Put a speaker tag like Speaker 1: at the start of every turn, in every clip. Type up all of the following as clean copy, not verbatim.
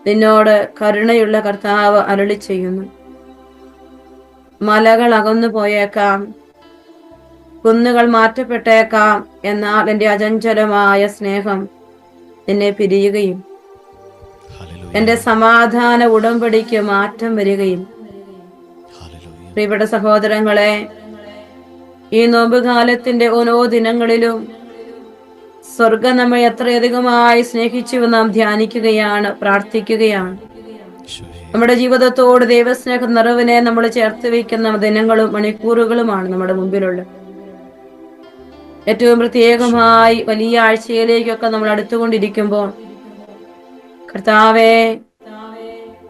Speaker 1: നിന്നോട് കരുണയുള്ള കർത്താവ് അരുളി ചെയ്യുന്നു. മലകൾ അകന്നു പോയേക്കാം, കുന്നുകൾ മാറ്റപ്പെട്ടേക്കാം, എന്നാൽ എൻ്റെ അചഞ്ചലമായ സ്നേഹം നിന്നെ പിരിയുകയും എൻ്റെ സമാധാന ഉടമ്പടിക്ക് മാറ്റം വരികയും. പ്രിയപ്പെട്ട സഹോദരങ്ങളെ, ഈ നോമ്പുകാലത്തിന്റെ ഓരോ ദിനങ്ങളിലും സ്വർഗം നമ്മെ എത്രയധികമായി സ്നേഹിച്ചു നാം ധ്യാനിക്കുകയാണ്, പ്രാർത്ഥിക്കുകയാണ്. നമ്മുടെ ജീവിതത്തോട് ദൈവസ്നേഹ നിറവിനെ നമ്മൾ ചേർത്ത് വയ്ക്കുന്ന ദിനങ്ങളും മണിക്കൂറുകളുമാണ് നമ്മുടെ മുമ്പിലുള്ളത്. ഏറ്റവും പ്രത്യേകമായി വലിയ ആഴ്ചയിലേക്കൊക്കെ നമ്മൾ അടുത്തുകൊണ്ടിരിക്കുമ്പോൾ, കർത്താവേ,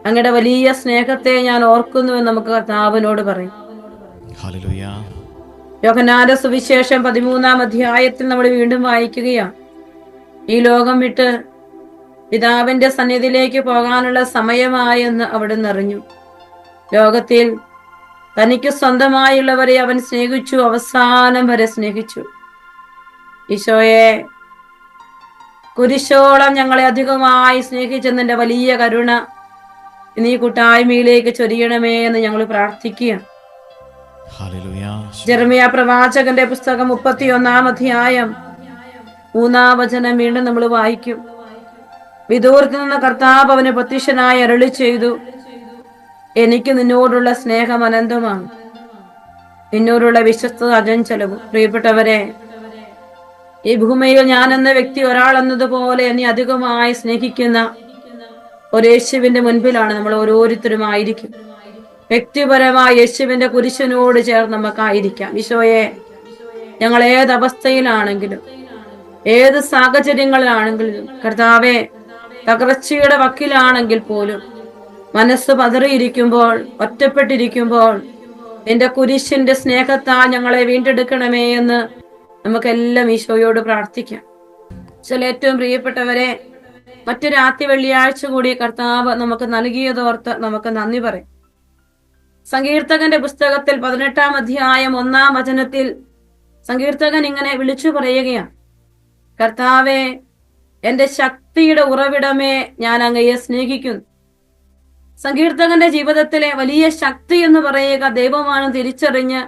Speaker 1: അങ്ങയുടെ വലിയ സ്നേഹത്തെ ഞാൻ ഓർക്കുന്നു എന്ന് നമുക്ക് കർത്താവിനോട് പറയും. യോഹന്നാന്റെ സുവിശേഷം 13-ാം അധ്യായത്തിൽ നമ്മൾ വീണ്ടും വായിക്കുകയാണ്. ഈ ലോകം വിട്ട് പിതാവിന്റെ സന്നിധിയിലേക്ക് പോകാനുള്ള സമയമായെന്ന് അവിടുന്ന് അറിഞ്ഞു. ലോകത്തിൽ തനിക്ക് സ്വന്തമായുള്ളവരെ അവൻ സ്നേഹിച്ചു, അവസാനം വരെ സ്നേഹിച്ചു. ഈശോയെ, കുരിശോളം ഞങ്ങളെ അധികമായി സ്നേഹിച്ചെന്നെ വലിയ കരുണ നീ കൂട്ടായ്മയിലേക്ക് ചൊരിയണമേ എന്ന് ഞങ്ങൾ പ്രാർത്ഥിക്കുക. ജെറമിയ പ്രവാചകന്റെ പുസ്തകം 31-ാം അധ്യായം 3-ാം വചനം വീണ്ടും നമ്മൾ വായിക്കും. വിദൂരത്ത് നിന്ന് കർത്താവ് അവന് പ്രത്യക്ഷനായി അരുളി ചെയ്തു, എനിക്ക് നിന്നോടുള്ള സ്നേഹം അനന്തമാണ്, നിന്നോടുള്ള വിശ്വസ്തത അചഞ്ചലവും. പ്രിയപ്പെട്ടവരെ, ഈ ഭൂമിയിൽ ഞാൻ എന്ന വ്യക്തി ഒരാൾ എന്നതുപോലെ എന്നെ അധികമായി സ്നേഹിക്കുന്ന ഒരു യേശുവിന്റെ മുൻപിലാണ് നമ്മൾ ഓരോരുത്തരും ആയിരിക്കും. വ്യക്തിപരമായ യേശുവിന്റെ കുരിശിനോട് ചേർന്ന് നമുക്കായിരിക്കാം. ഈശോയെ, ഞങ്ങൾ ഏത് അവസ്ഥയിലാണെങ്കിലും ഏത് സാഹചര്യങ്ങളിലാണെങ്കിലും, കർത്താവെ, തകർച്ചയുടെ വക്കിലാണെങ്കിൽ പോലും, മനസ്സ് പതറിയിരിക്കുമ്പോൾ, ഒറ്റപ്പെട്ടിരിക്കുമ്പോൾ, നിന്റെ കുരിശിന്റെ സ്നേഹത്താൽ ഞങ്ങളെ വീണ്ടെടുക്കണമേ എന്ന് നമുക്കെല്ലാം ഈശോയോട് പ്രാർത്ഥിക്കാം. ചില ഏറ്റവും പ്രിയപ്പെട്ടവരെ, മറ്റൊരു ആദ്യ വെള്ളിയാഴ്ച കൂടി കർത്താവ് നമുക്ക് നൽകിയതോർത്ത് നമുക്ക് നന്ദി പറയും. സങ്കീർത്തകന്റെ പുസ്തകത്തിൽ 18-ാം അധ്യായം 1-ാം വചനത്തിൽ സങ്കീർത്തകൻ ഇങ്ങനെ വിളിച്ചു പറയുകയാണ്, കർത്താവെ, എന്റെ ശക്തിയുടെ ഉറവിടമേ, ഞാൻ അങ്ങയെ സ്നേഹിക്കുന്നു. സങ്കീർത്തകന്റെ ജീവിതത്തിലെ വലിയ ശക്തി എന്ന് പറയുക ദൈവമാണ് തിരിച്ചറിഞ്ഞ്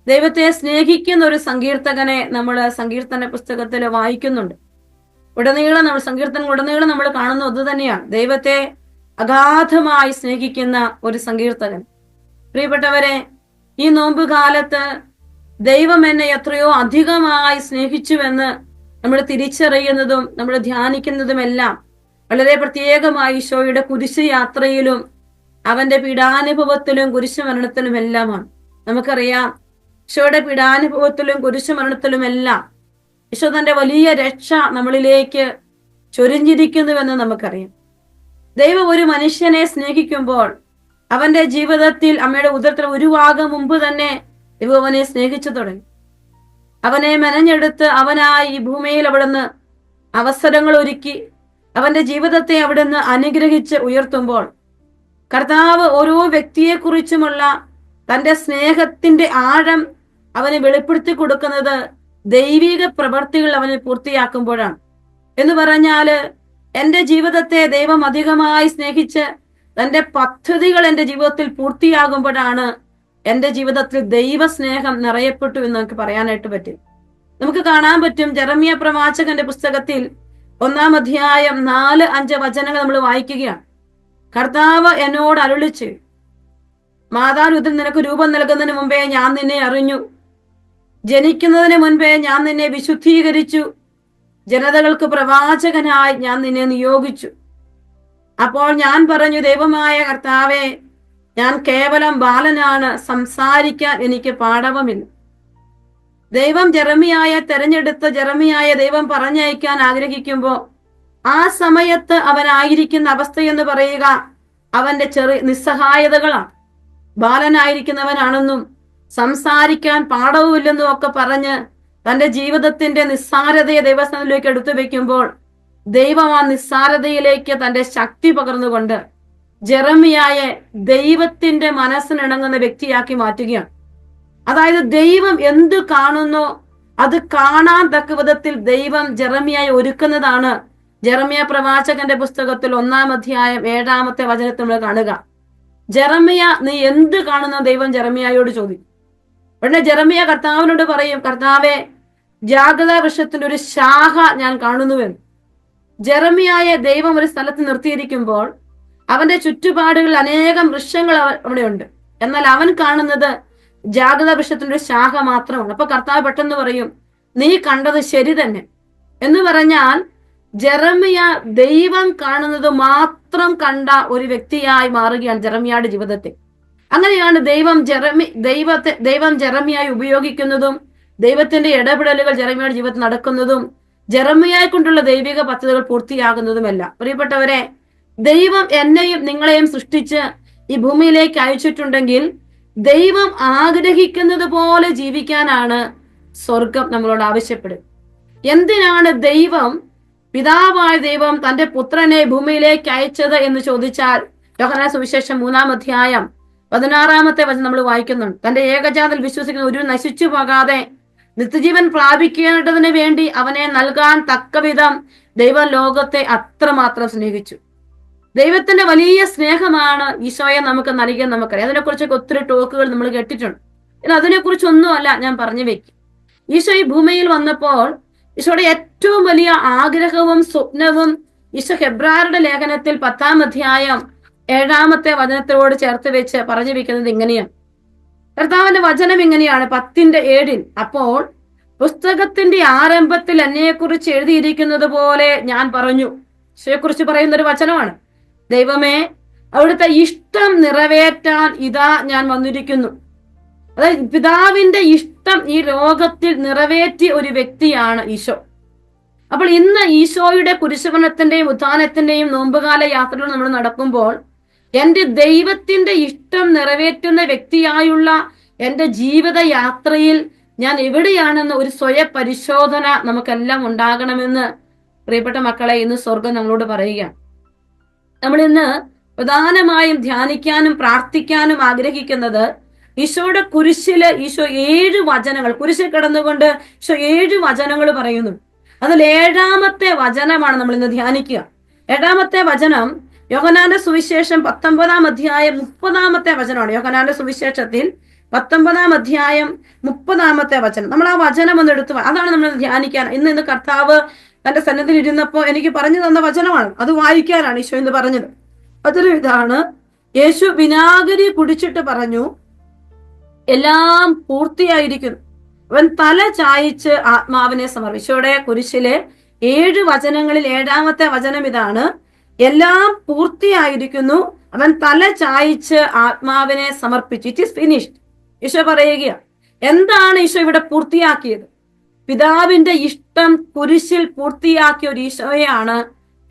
Speaker 1: ദൈവത്തെ സ്നേഹിക്കുന്ന ഒരു സങ്കീർത്തകനെ നമ്മൾ സങ്കീർത്തന പുസ്തകത്തിൽ വായിക്കുന്നുണ്ട്. സങ്കീർത്തനം ഉടനീളം നമ്മൾ കാണുന്ന അത് തന്നെയാണ്, ദൈവത്തെ അഗാധമായി സ്നേഹിക്കുന്ന ഒരു സങ്കീർത്തകൻ. പ്രിയപ്പെട്ടവരെ, ഈ നോമ്പുകാലത്ത് ദൈവം എന്നെ എത്രയോ അധികമായി സ്നേഹിച്ചുവെന്ന് നമ്മൾ തിരിച്ചറിയുന്നതും നമ്മൾ ധ്യാനിക്കുന്നതുമെല്ലാം വളരെ പ്രത്യേകമായി ഈശോയുടെ കുരിശ് യാത്രയിലും അവന്റെ പീഡാനുഭവത്തിലും കുരിശുമരണത്തിലും എല്ലാമാണ്. നമുക്കറിയാം, ഈശോയുടെ പീഡാനുഭവത്തിലും കുരിശുമരണത്തിലുമെല്ലാം ഈശോ തന്റെ വലിയ രക്ഷ നമ്മളിലേക്ക് ചൊരിഞ്ഞിരിക്കുന്നുവെന്ന് നമുക്കറിയാം. ദൈവം ഒരു മനുഷ്യനെ സ്നേഹിക്കുമ്പോൾ അവന്റെ ജീവിതത്തിൽ അമ്മയുടെ ഉദരത്തിൽ ഉരുവാകും മുമ്പ് തന്നെ ദൈവം അവനെ സ്നേഹിച്ചു തുടങ്ങി. അവനെ മെനഞ്ഞെടുത്ത് അവനായി ഈ ഭൂമിയിൽ അവിടുന്ന് അവസരങ്ങൾ ഒരുക്കി അവന്റെ ജീവിതത്തെ അവിടുന്ന് അനുഗ്രഹിച്ച് ഉയർത്തുമ്പോൾ, കർത്താവ് ഓരോ വ്യക്തിയെക്കുറിച്ചുമുള്ള തന്റെ സ്നേഹത്തിന്റെ ആഴം അവന് വെളിപ്പെടുത്തി കൊടുക്കുന്നത് ദൈവിക പ്രവർത്തികൾ അവന് പൂർത്തിയാക്കുമ്പോഴാണ്. എന്ന് പറഞ്ഞാല്, എന്റെ ജീവിതത്തെ ദൈവം അധികമായി സ്നേഹിച്ച് തന്റെ പദ്ധതികൾ എന്റെ ജീവിതത്തിൽ പൂർത്തിയാകുമ്പോഴാണ് എന്റെ ജീവിതത്തിൽ ദൈവസ്നേഹം നിറയപ്പെട്ടു എന്ന് നമുക്ക് പറയാനായിട്ട് പറ്റും. നമുക്ക് കാണാൻ പറ്റും, ജെറമിയ പ്രവാചകന്റെ പുസ്തകത്തിൽ 1-ാം അധ്യായം 4-5 വചനങ്ങൾ നമ്മൾ വായിക്കുകയാണ്. കർത്താവ് എന്നോട് അരുളിച്ച്, മാതാവിൽ നിനക്ക് രൂപം നൽകുന്നതിന് മുമ്പേ ഞാൻ നിന്നെ അറിഞ്ഞു, ജനിക്കുന്നതിന് മുൻപേ ഞാൻ നിന്നെ വിശുദ്ധീകരിച്ചു, ജനതകൾക്ക് പ്രവാചകനായി ഞാൻ നിന്നെ നിയോഗിച്ചു. അപ്പോൾ ഞാൻ പറഞ്ഞു, ദൈവമായ കർത്താവേ, ഞാൻ കേവലം ബാലനാണ്, സംസാരിക്കാൻ എനിക്ക് പാടവമില്ല. ദൈവം ജെറമിയായെ തെരഞ്ഞെടുത്ത് ജെറമിയായെ ദൈവം പറഞ്ഞയക്കാൻ ആഗ്രഹിക്കുമ്പോൾ ആ സമയത്ത് അവനായിരിക്കുന്ന അവസ്ഥയെന്ന് പറയുക അവന്റെ നിസ്സഹായതകളാണ്. ബാലനായിരിക്കുന്നവനാണെന്നും സംസാരിക്കാൻ പാടവുമില്ലെന്നും ഒക്കെ പറഞ്ഞ് തന്റെ ജീവിതത്തിന്റെ നിസ്സാരതയെ ദൈവസ്ഥാനത്തിലേക്ക് എടുത്തു വെക്കുമ്പോൾ ദൈവം ആ നിസ്സാരതയിലേക്ക് തന്റെ ശക്തി പകർന്നുകൊണ്ട് ജെറമിയായെ ദൈവത്തിന്റെ മനസ്സിനിണങ്ങുന്ന വ്യക്തിയാക്കി മാറ്റുകയാണ്. അതായത് ദൈവം എന്ത് കാണുന്നോ അത് കാണാൻ തക്ക വിധത്തിൽ ദൈവം ജെറമിയായെ ഒരുക്കുന്നതാണ് ജെറമ്യ പ്രവാചകന്റെ പുസ്തകത്തിൽ 1-ാം അധ്യായം 7-ാമത്തെ വചനത്തിൽ നമ്മൾ കാണുക, ജെറമ്യ നീ എന്ത് കാണുന്ന ദൈവം ജെറമ്യായോട് ചോദിക്കും. ഉടനെ ജെറമ്യ കർത്താവിനോട് പറയും, കർത്താവെ, ജാഗ്രതാ വൃക്ഷത്തിന്റെ ഒരു ശാഖ ഞാൻ കാണുന്നുവെന്ന്. ജെറമ്യായെ ദൈവം ഒരു സ്ഥലത്ത് നിർത്തിയിരിക്കുമ്പോൾ അവന്റെ ചുറ്റുപാടുകളിൽ അനേകം വൃക്ഷങ്ങൾ അവിടെയുണ്ട്. എന്നാൽ അവൻ കാണുന്നത് ജാഗ്രതാ വൃക്ഷത്തിന്റെ ഒരു ശാഖ മാത്രമാണ്. അപ്പൊ കർത്താവ് പെട്ടെന്ന് പറയും, നീ കണ്ടത് ശരി തന്നെ എന്ന് പറഞ്ഞാൽ ജെറമ്യ ദൈവം കാണുന്നത് മാത്രം കണ്ട ഒരു വ്യക്തിയായി മാറുകയാണ് ജെറമ്യയുടെ ജീവിതത്തിൽ. അങ്ങനെയാണ് ദൈവം ജെറമ്യായി ഉപയോഗിക്കുന്നതും ദൈവത്തിന്റെ ഇടപെടലുകൾ ജെറമ്യയുടെ ജീവിതത്തിൽ നടക്കുന്നതും ജെറമ്യയെ കൊണ്ടുള്ള ദൈവിക പദ്ധതികൾ പൂർത്തിയാകുന്നതുമല്ല. പ്രിയപ്പെട്ടവരെ, ദൈവം എന്നെയും നിങ്ങളെയും സൃഷ്ടിച്ച് ഈ ഭൂമിയിലേക്ക് അയച്ചിട്ടുണ്ടെങ്കിൽ ദൈവം ആഗ്രഹിക്കുന്നത് പോലെ ജീവിക്കാനാണ് സ്വർഗം നമ്മളോട് ആവശ്യപ്പെടുന്നത്. എന്തിനാണ് പിതാവായ ദൈവം തന്റെ പുത്രനെ ഭൂമിയിലേക്ക് അയച്ചത് എന്ന് ചോദിച്ചാൽ, യോഹന്നാൻ സുവിശേഷം 3-ാം അധ്യായം 16-ാമത്തെ വചനം നമ്മൾ വായിക്കുന്നുണ്ട്. തന്റെ ഏകജാതയിൽ വിശ്വസിക്കുന്ന ഒരു നശിച്ചു പോകാതെ നിത്യജീവൻ പ്രാപിക്കേണ്ടതിന് വേണ്ടി അവനെ നൽകാൻ തക്കവിധം ദൈവം ലോകത്തെ അത്രമാത്രം സ്നേഹിച്ചു. ദൈവത്തിന്റെ വലിയ സ്നേഹമാണ് ഈശോയെ നമുക്ക് നൽകിയത് നമുക്കറിയാം. അതിനെക്കുറിച്ചൊക്കെ ഒത്തിരി ടോക്കുകൾ നമ്മൾ കേട്ടിട്ടുണ്ട്. എന്നാൽ അതിനെക്കുറിച്ചൊന്നുമല്ല ഞാൻ പറഞ്ഞു വെക്കും. ഈശോ ഈ ഭൂമിയിൽ വന്നപ്പോൾ ഈശോയുടെ ഏറ്റവും വലിയ ആഗ്രഹവും സ്വപ്നവും ഈശോ ഹെബ്രായരുടെ ലേഖനത്തിൽ 10-ാം അധ്യായം 7-ാമത്തെ വചനത്തോട് ചേർത്ത് വെച്ച് പറഞ്ഞു വെക്കുന്നത് ഇങ്ങനെയാണ്. കർത്താവിന്റെ വചനം ഇങ്ങനെയാണ് 10:7. അപ്പോൾ പുസ്തകത്തിന്റെ ആരംഭത്തിൽ എന്നെക്കുറിച്ച് എഴുതിയിരിക്കുന്നത് പോലെ ഞാൻ പറഞ്ഞു. ഈശോയെക്കുറിച്ച് പറയുന്ന ഒരു വചനമാണ്. ദൈവമേ, അവിടുത്തെ ഇഷ്ടം നിറവേറ്റാൻ ഇതാ ഞാൻ വന്നിരിക്കുന്നു. അതായത് പിതാവിന്റെ ഇഷ്ടം ഈ ലോകത്തിൽ നിറവേറ്റിയ ഒരു വ്യക്തിയാണ് ഈശോ. അപ്പോൾ ഇന്ന് ഈശോയുടെ കുരിശുമരണത്തിന്റെയും ഉത്ഥാനത്തിന്റെയും നോമ്പുകാല യാത്രകൾ നമ്മൾ നടക്കുമ്പോൾ എന്റെ ദൈവത്തിന്റെ ഇഷ്ടം നിറവേറ്റുന്ന വ്യക്തിയായുള്ള എന്റെ ജീവിത യാത്രയിൽ ഞാൻ എവിടെയാണെന്ന് ഒരു സ്വയ പരിശോധന നമുക്കെല്ലാം ഉണ്ടാകണമെന്ന് പ്രിയപ്പെട്ട മക്കളെ ഇന്ന് സ്വർഗം നമ്മളോട് പറയുകയാണ്. നമ്മൾ ഇന്ന് പ്രധാനമായും ധ്യാനിക്കാനും പ്രാർത്ഥിക്കാനും ആഗ്രഹിക്കുന്നത് ഈശോയുടെ കുരിശില് ഈശോ 7 വചനങ്ങൾ, കുരിശിൽ കിടന്നുകൊണ്ട് ഈശോ 7 വചനങ്ങൾ പറയുന്നു. അതിൽ 7-ാമത്തെ വചനമാണ് നമ്മൾ ഇന്ന് ധ്യാനിക്കുക. 7-ാമത്തെ വചനം യോഹന്നാന്റെ സുവിശേഷം 19-ാം അധ്യായം 30-ാമത്തെ വചനമാണ്. യോഹന്നാന്റെ സുവിശേഷത്തിൽ 19-ാം അധ്യായം 30-ാമത്തെ വചനം. നമ്മൾ ആ വചനം ഒന്ന് എടുത്തു, അതാണ് നമ്മൾ ധ്യാനിക്കാൻ. ഇന്ന് കർത്താവ് തന്റെ സന്നിധിയിൽ ഇരുന്നപ്പോൾ എനിക്ക് പറഞ്ഞു തന്ന വചനമാണ്. അത് വായിക്കാനാണ് ഈശോ എന്ന് പറഞ്ഞത്. അതൊരു ഇതാണ്, യേശു വിനാഗിരി കുടിച്ചിട്ട് പറഞ്ഞു, എല്ലാം പൂർത്തിയായിരിക്കുന്നു. അവൻ തല ചായിച്ച് ആത്മാവിനെ സമർപ്പിച്ചോടെ. കുരിശിലെ 7 വചനങ്ങളിൽ 7-ാമത്തെ വചനം ഇതാണ്, എല്ലാം പൂർത്തിയായിരിക്കുന്നു, അവൻ തല ചായിച്ച് ആത്മാവിനെ സമർപ്പിച്ചു. It is finished. ഈശോ പറയുക, എന്താണ് ഈശോ ഇവിടെ പൂർത്തിയാക്കിയത്? പിതാവിന്റെ ഇഷ്ടം കുരിശിൽ പൂർത്തിയാക്കിയ ഒരു ഈശോയാണ്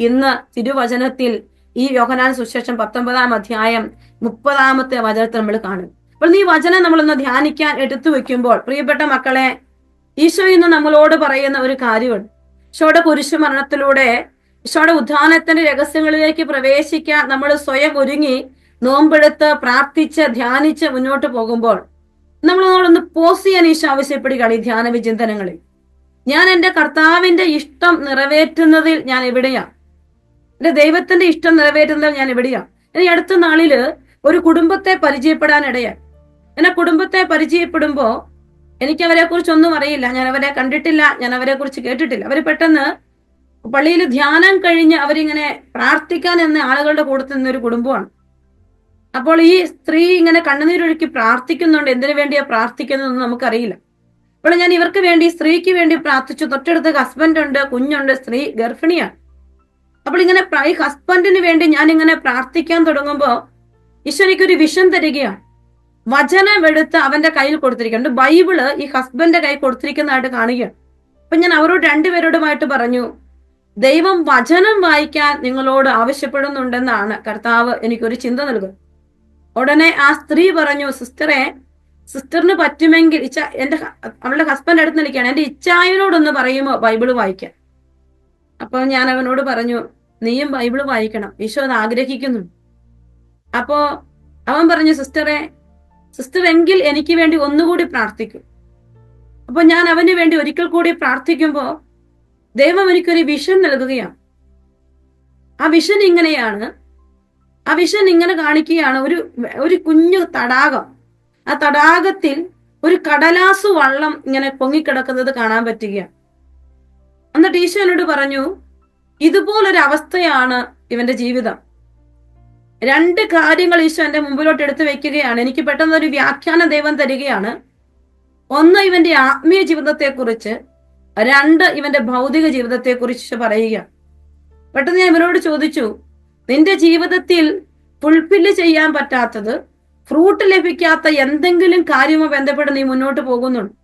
Speaker 1: ഇന്ന് തിരുവചനത്തിൽ ഈ യോഹന്നാൻ സുവിശേഷം 19-ാം അധ്യായം 30-ാമത്തെ വചനത്തിൽ നമ്മൾ കാണും. അപ്പോൾ ഈ വചനം നമ്മളൊന്ന് ധ്യാനിക്കാൻ എടുത്തു വെക്കുമ്പോൾ പ്രിയപ്പെട്ട മക്കളെ, ഈശോ ഇന്ന് നമ്മളോട് പറയുന്ന ഒരു കാര്യമുണ്ട്. ഈശോയുടെ കുരിശു മരണത്തിലൂടെ ഈശോയുടെ ഉത്ഥാനത്തിന്റെ രഹസ്യങ്ങളിലേക്ക് പ്രവേശിക്കാൻ നമ്മൾ സ്വയം ഒരുങ്ങി നോമ്പെടുത്ത് പ്രാർത്ഥിച്ച് ധ്യാനിച്ച് മുന്നോട്ട് പോകുമ്പോൾ നമ്മളൊന്ന് പോസ് ചെയ്യാൻ ഈശോ ആവശ്യപ്പെടുകയാണ്. ഈ ധ്യാന വിചിന്തനങ്ങളിൽ ഞാൻ എൻ്റെ കർത്താവിന്റെ ഇഷ്ടം നിറവേറ്റുന്നതിൽ ഞാൻ എവിടെയാണ്? എന്റെ ദൈവത്തിന്റെ ഇഷ്ടം നിറവേറ്റുന്നതിൽ ഞാൻ എവിടെയാണ്? ഇനി അടുത്ത നാളില് ഒരു കുടുംബത്തെ പരിചയപ്പെടാനിടയായി. എന്നെ കുടുംബത്തെ പരിചയപ്പെടുമ്പോ എനിക്ക് അവരെ കുറിച്ചൊന്നും അറിയില്ല, ഞാൻ അവരെ കണ്ടിട്ടില്ല, ഞാൻ അവരെ കുറിച്ച് കേട്ടിട്ടില്ല. അവര് പെട്ടെന്ന് പള്ളിയിൽ ധ്യാനം കഴിഞ്ഞ് അവരിങ്ങനെ പ്രാർത്ഥിക്കാൻ എന്ന ആളുകളുടെ കൂട്ടത്തിൽ നിന്നൊരു കുടുംബമാണ്. അപ്പോൾ ഈ സ്ത്രീ ഇങ്ങനെ കണ്ണുനീരൊഴുക്കി പ്രാർത്ഥിക്കുന്നുണ്ട്. എന്തിനു വേണ്ടിയാ പ്രാർത്ഥിക്കുന്നതെന്ന് നമുക്കറിയില്ല. അപ്പോൾ ഞാൻ ഇവർക്ക് വേണ്ടി, സ്ത്രീക്ക് വേണ്ടി പ്രാർത്ഥിച്ചു. തൊട്ടടുത്ത് ഹസ്ബൻഡ് ഉണ്ട്, കുഞ്ഞുണ്ട്, സ്ത്രീ ഗർഭിണിയാണ്. അപ്പോൾ ഇങ്ങനെ ഈ ഹസ്ബൻഡിന് വേണ്ടി ഞാൻ ഇങ്ങനെ പ്രാർത്ഥിക്കാൻ തുടങ്ങുമ്പോ ഈശോ എനിക്കൊരു വിഷൻ തരികയാണ്. വചനം എടുത്ത് അവന്റെ കയ്യിൽ കൊടുത്തിരിക്കുന്നുണ്ട്. ബൈബിള് ഈ ഹസ്ബൻഡിന്റെ കൈ കൊടുത്തിരിക്കുന്നതായിട്ട് കാണുകയാണ്. അപ്പൊ ഞാൻ അവരോട് രണ്ടുപേരോടുമായിട്ട് പറഞ്ഞു, ദൈവം വചനം വായിക്കാൻ നിങ്ങളോട് ആവശ്യപ്പെടുന്നുണ്ടെന്നാണ് കർത്താവ് എനിക്കൊരു ചിന്ത നൽകുന്നത്. ഉടനെ ആ സ്ത്രീ പറഞ്ഞു, സിസ്റ്ററിന് പറ്റുമെങ്കിൽ അവളുടെ ഹസ്ബൻഡ് അടുത്ത് നിൽക്കുകയാണ്, എന്റെ ഇച്ചായനോടൊന്ന് പറയുമോ ബൈബിള് വായിക്കാൻ? അപ്പൊ ഞാൻ അവനോട് പറഞ്ഞു, നീയും ബൈബിള് വായിക്കണം, ഈശോ അത് ആഗ്രഹിക്കുന്നു. അപ്പോ അവൻ പറഞ്ഞു, സിസ്റ്റർ എങ്കിൽ എനിക്ക് വേണ്ടി ഒന്നുകൂടി പ്രാർത്ഥിക്കും. അപ്പൊ ഞാൻ അവന് വേണ്ടി ഒരിക്കൽ കൂടി പ്രാർത്ഥിക്കുമ്പോ ദൈവം എനിക്കൊരു വിഷൻ നൽകുകയാണ്. ആ വിഷൻ ഇങ്ങനെയാണ്. ആ വിഷൻ ഇങ്ങനെ കാണിക്കുകയാണ്, ഒരു കുഞ്ഞു തടാകം. ആ തടാകത്തിൽ ഒരു കടലാസു വള്ളം ഇങ്ങനെ പൊങ്ങിക്കിടക്കുന്നത് കാണാൻ പറ്റുകയാണ്. എന്നിട്ട് ഈശോ എന്നോട് പറഞ്ഞു, ഇതുപോലൊരു അവസ്ഥയാണ് ഇവന്റെ ജീവിതം. രണ്ട് കാര്യങ്ങൾ ഈശോ എന്റെ മുമ്പിലോട്ട് എടുത്തു വെക്കുകയാണ്. എനിക്ക് പെട്ടെന്ന് ഒരു വ്യാഖ്യാനം ദൈവം തരികയാണ്. ഒന്ന്, ഇവന്റെ ആത്മീയ ജീവിതത്തെക്കുറിച്ച്. രണ്ട്, ഇവന്റെ ഭൗതിക ജീവിതത്തെക്കുറിച്ച് പറയുക. പെട്ടെന്ന് ഞാൻ ഇവനോട് ചോദിച്ചു, നിന്റെ ജീവിതത്തിൽ ഫുൾഫില്ല് ചെയ്യാൻ പറ്റാത്തത്, ഫ്രൂട്ട് ലഭിക്കാത്ത എന്തെങ്കിലും കാര്യമോ ബന്ധപ്പെട്ട് നീ മുന്നോട്ട് പോകുന്നുണ്ട്?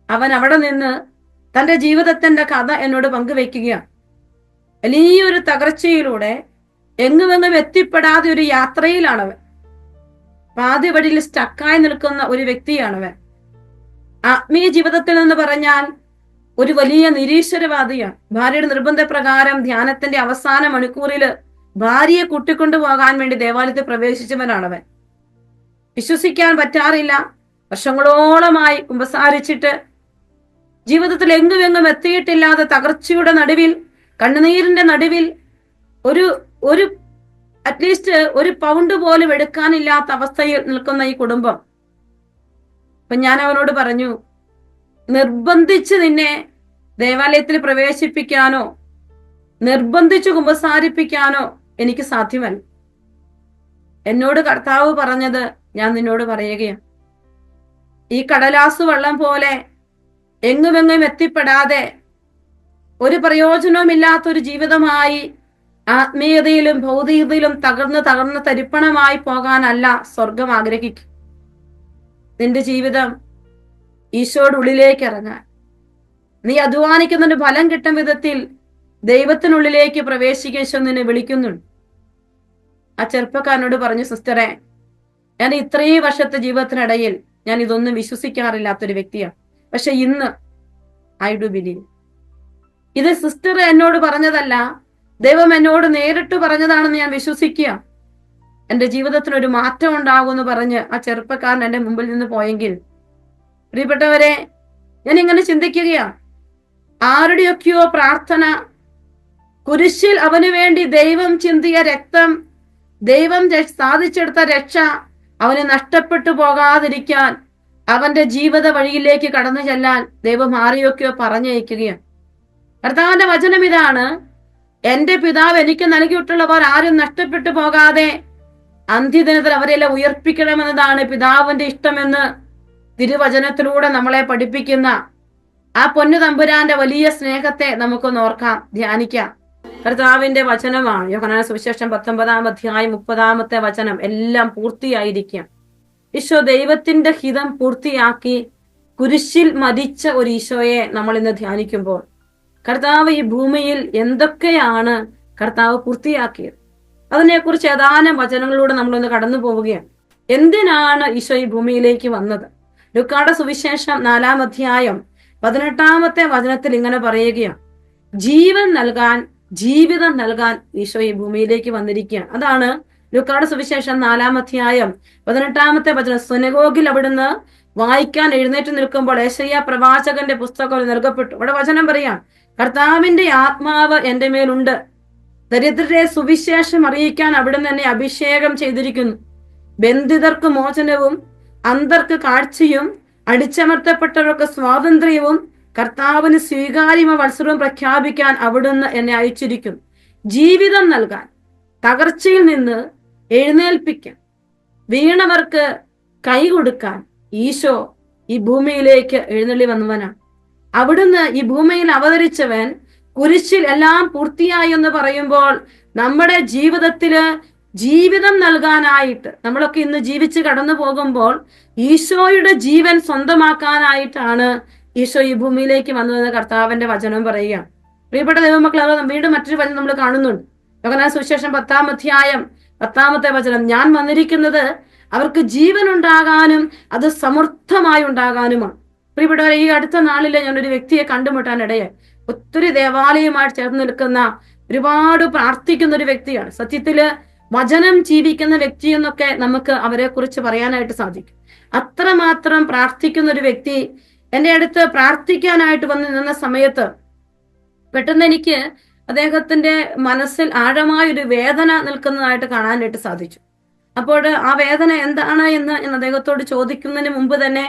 Speaker 1: അവൻ അവിടെ നിന്ന് തന്റെ ജീവിതത്തിന്റെ കഥ എന്നോട് പങ്കുവെക്കുകയാണ്. വലിയൊരു തകർച്ചയിലൂടെ എങ്ങുമെങ്ങും എത്തിപ്പെടാതെ ഒരു യാത്രയിലാണവൻ. പാതി വഴിയിൽ സ്റ്റക്കായി നിൽക്കുന്ന ഒരു വ്യക്തിയാണവൻ. ആത്മീയ ജീവിതത്തിൽ നിന്ന് പറഞ്ഞാൽ ഒരു വലിയ നിരീശ്വരവാദിയാണ്. ഭാര്യയുടെ നിർബന്ധപ്രകാരം ധ്യാനത്തിന്റെ അവസാന മണിക്കൂറിൽ ഭാര്യയെ കൂട്ടിക്കൊണ്ടു പോകാൻ വേണ്ടി ദേവാലയത്തിൽ പ്രവേശിച്ചവനാണവൻ. വിശ്വസിക്കാൻ പറ്റാറില്ല. വർഷങ്ങളോളമായി കുമ്പസാരിച്ചിട്ട് ജീവിതത്തിൽ എങ്ങുമെങ്ങും എത്തിയിട്ടില്ലാതെ തകർച്ചയുടെ നടുവിൽ, കണ്ണുനീരിന്റെ നടുവിൽ, ഒരു അറ്റ്ലീസ്റ്റ് ഒരു പൗണ്ട് പോലും എടുക്കാനില്ലാത്ത അവസ്ഥയിൽ നിൽക്കുന്ന ഈ കുടുംബം. അപ്പൊ ഞാൻ അവനോട് പറഞ്ഞു, നിർബന്ധിച്ച് നിന്നെ ദേവാലയത്തിൽ പ്രവേശിപ്പിക്കാനോ നിർബന്ധിച്ച് കുമ്പസാരിപ്പിക്കാനോ എനിക്ക് സാധ്യമല്ല. എന്നോട് കർത്താവ് പറഞ്ഞത് ഞാൻ നിന്നോട് പറയുകയാണ്. ഈ കടലാസു വെള്ളം പോലെ എങ്ങുമെങ്ങും എത്തിപ്പെടാതെ ഒരു പ്രയോജനവുമില്ലാത്തൊരു ജീവിതമായി ആത്മീയതയിലും ഭൗതികതയിലും തകർന്ന് തരിപ്പണമായി പോകാനല്ല സ്വർഗം ആഗ്രഹിക്കും. നിന്റെ ജീവിതം ഈശോയുടെ ഉള്ളിലേക്ക് ഇറങ്ങാൻ, നീ അധ്വാനിക്കുന്നതിന് ഫലം കിട്ടും വിധത്തിൽ ദൈവത്തിനുള്ളിലേക്ക് പ്രവേശിക്കാൻ ഈശോ നിന്നെ വിളിക്കുന്നുണ്ട്. ആ ചെറുപ്പക്കാരനോട് പറഞ്ഞു, സിസ്റ്ററെ, ഞാൻ ഇത്രയും വർഷത്തെ ജീവിതത്തിനിടയിൽ ഞാൻ ഇതൊന്നും വിശ്വസിക്കാറില്ലാത്തൊരു വ്യക്തിയാണ്. പക്ഷെ ഇന്ന് ഐ ഡു ബിലീവ്. ഇത് സിസ്റ്റർ എന്നോട് പറഞ്ഞതല്ല, ദൈവം എന്നോട് നേരിട്ട് പറഞ്ഞതാണെന്ന് ഞാൻ വിശ്വസിക്കുക. എന്റെ ജീവിതത്തിനൊരു മാറ്റം ഉണ്ടാകുമെന്ന് പറഞ്ഞ് ആ ചെറുപ്പക്കാരൻ എന്റെ മുമ്പിൽ നിന്ന് പോയെങ്കിൽ, പ്രിയപ്പെട്ടവരെ, ഞാൻ ഇങ്ങനെ ചിന്തിക്കുകയാണ്. ആരുടെയൊക്കെയോ പ്രാർത്ഥന, കുരിശിൽ അവന് വേണ്ടി ദൈവം ചിന്തിയ രക്തം, ദൈവം സാധിച്ചെടുത്ത രക്ഷ അവന് നഷ്ടപ്പെട്ടു പോകാതിരിക്കാൻ, അവന്റെ ജീവിത വഴിയിലേക്ക് കടന്നു ചെല്ലാൻ ദൈവം ആരെയൊക്കെയോ പറഞ്ഞയക്കുകയാണ്. കർത്താവിന്റെ വചനം ഇതാണ്, എന്റെ പിതാവ് എനിക്ക് നൽകിയിട്ടുള്ളവർ ആരും നഷ്ടപ്പെട്ടു പോകാതെ അന്ത്യദിനത്തിൽ അവരെല്ലാം ഉയർപ്പിക്കണമെന്നതാണ് പിതാവിന്റെ ഇഷ്ടമെന്ന് തിരുവചനത്തിലൂടെ നമ്മളെ പഠിപ്പിക്കുന്ന ആ പൊന്നു തമ്പുരാന്റെ വലിയ സ്നേഹത്തെ നമുക്കൊന്ന് ഓർക്കാം, ധ്യാനിക്കാം. കർത്താവിന്റെ വചനമാണ് യോഹന്നാൻ സുവിശേഷം 19-ാം അധ്യായം 30-ാമത്തെ വചനം. എല്ലാം പൂർത്തിയായിരിക്കാം. ഈശോ ദൈവത്തിന്റെ ഹിതം പൂർത്തിയാക്കി കുരിശിൽ മരിച്ച ഒരു ഈശോയെ നമ്മൾ ഇന്ന് ധ്യാനിക്കുമ്പോൾ, കർത്താവ് ഈ ഭൂമിയിൽ എന്തൊക്കെയാണ് കർത്താവ് പൂർത്തിയാക്കിയത്, അതിനെക്കുറിച്ച് ഏതാനും വചനങ്ങളിലൂടെ നമ്മളൊന്ന് കടന്നു പോവുകയാണ്. എന്തിനാണ് ഈശോ ഈ ഭൂമിയിലേക്ക് വന്നത്? ലൂക്കായുടെ സുവിശേഷം 4-ാം അധ്യായം 18-ാമത്തെ വചനത്തിൽ ഇങ്ങനെ പറയുകയാണ്, ജീവൻ നൽകാൻ, ജീവിതം നൽകാൻ ഈശോ ഈ ഭൂമിയിലേക്ക് വന്നിരിക്കുകയാണ്. അതാണ് ലൂക്കായുടെ സുവിശേഷം 4-ാം അധ്യായം 18-ാമത്തെ വചനം. സുനഗോഗിൽ അവിടുന്ന് വായിക്കാൻ എഴുന്നേറ്റ് നിൽക്കുമ്പോൾ യെശയ്യാ പ്രവാചകന്റെ പുസ്തകം നൽകപ്പെട്ടു. അവിടെ വചനം പറയാം, കർത്താവിന്റെ ആത്മാവ് എന്റെ മേലുണ്ട്, ദരിദ്രരെ സുവിശേഷം അറിയിക്കാൻ അവിടുന്ന് എന്നെ അഭിഷേകം ചെയ്തിരിക്കുന്നു, ബന്ധിതർക്ക് മോചനവും അന്ധർക്ക് കാഴ്ചയും അടിച്ചമർത്തപ്പെട്ടവർക്ക് സ്വാതന്ത്ര്യവും കർത്താവിന് സ്വീകാര്യമ വത്സരവും പ്രഖ്യാപിക്കാൻ അവിടുന്ന് എന്നെ അയച്ചിരിക്കുന്നു. ജീവിതം നൽകാൻ, തകർച്ചയിൽ നിന്ന് എഴുന്നേൽപ്പിക്കാൻ, വീണവർക്ക് കൈ കൊടുക്കാൻ ഈശോ ഈ ഭൂമിയിലേക്ക് എഴുന്നള്ളി വന്നവനാണ്. അവിടുന്ന് ഈ ഭൂമിയിൽ അവതരിച്ചവൻ കുരിശിൽ എല്ലാം പൂർത്തിയായി എന്ന് പറയുമ്പോൾ നമ്മുടെ ജീവിതത്തില് ജീവിതം നൽകാനായിട്ട്, നമ്മളൊക്കെ ഇന്ന് ജീവിച്ച് കടന്നു പോകുമ്പോൾ ഈശോയുടെ ജീവൻ സ്വന്തമാക്കാനായിട്ടാണ് ഈശോ ഈ ഭൂമിയിലേക്ക് വന്നതെന്ന് കർത്താവിന്റെ വചനം പറയുക. പ്രിയപ്പെട്ട ദൈവമക്കളെ, വീണ്ടും മറ്റൊരു വചനം നമ്മൾ കാണുന്നുണ്ട്. യോഹന്നാൻ സുവിശേഷം 10-ാം അധ്യായം 10-ാമത്തെ വചനം, ഞാൻ വന്നിരിക്കുന്നത് അവർക്ക് ജീവൻ ഉണ്ടാകാനും അത് സമൃദ്ധമായി ഉണ്ടാകാനുമാണ്. പ്രിയപ്പെട്ടവരെ, ഈ അടുത്ത നാളിൽ ഞാനൊരു വ്യക്തിയെ കണ്ടുമുട്ടാനിടയായി. ഒത്തിരി ദേവാലയമായി ചേർന്ന് നിൽക്കുന്ന, ഒരുപാട് പ്രാർത്ഥിക്കുന്ന ഒരു വ്യക്തിയാണ്. സത്യത്തില് വചനം ജീവിക്കുന്ന വ്യക്തി എന്നൊക്കെ നമുക്ക് അവരെ കുറിച്ച് പറയാനായിട്ട് സാധിക്കും. അത്രമാത്രം പ്രാർത്ഥിക്കുന്ന ഒരു വ്യക്തി എന്റെ അടുത്ത് പ്രാർത്ഥിക്കാനായിട്ട് വന്ന് നിന്ന സമയത്ത് പെട്ടെന്ന് എനിക്ക് അദ്ദേഹത്തിന്റെ മനസ്സിൽ ആഴമായൊരു വേദന നിൽക്കുന്നതായിട്ട് കാണാനായിട്ട് സാധിച്ചു. അപ്പോൾ ആ വേദന എന്താണ് എന്ന് ഞാൻ അദ്ദേഹത്തോട് ചോദിക്കുന്നതിന് മുമ്പ് തന്നെ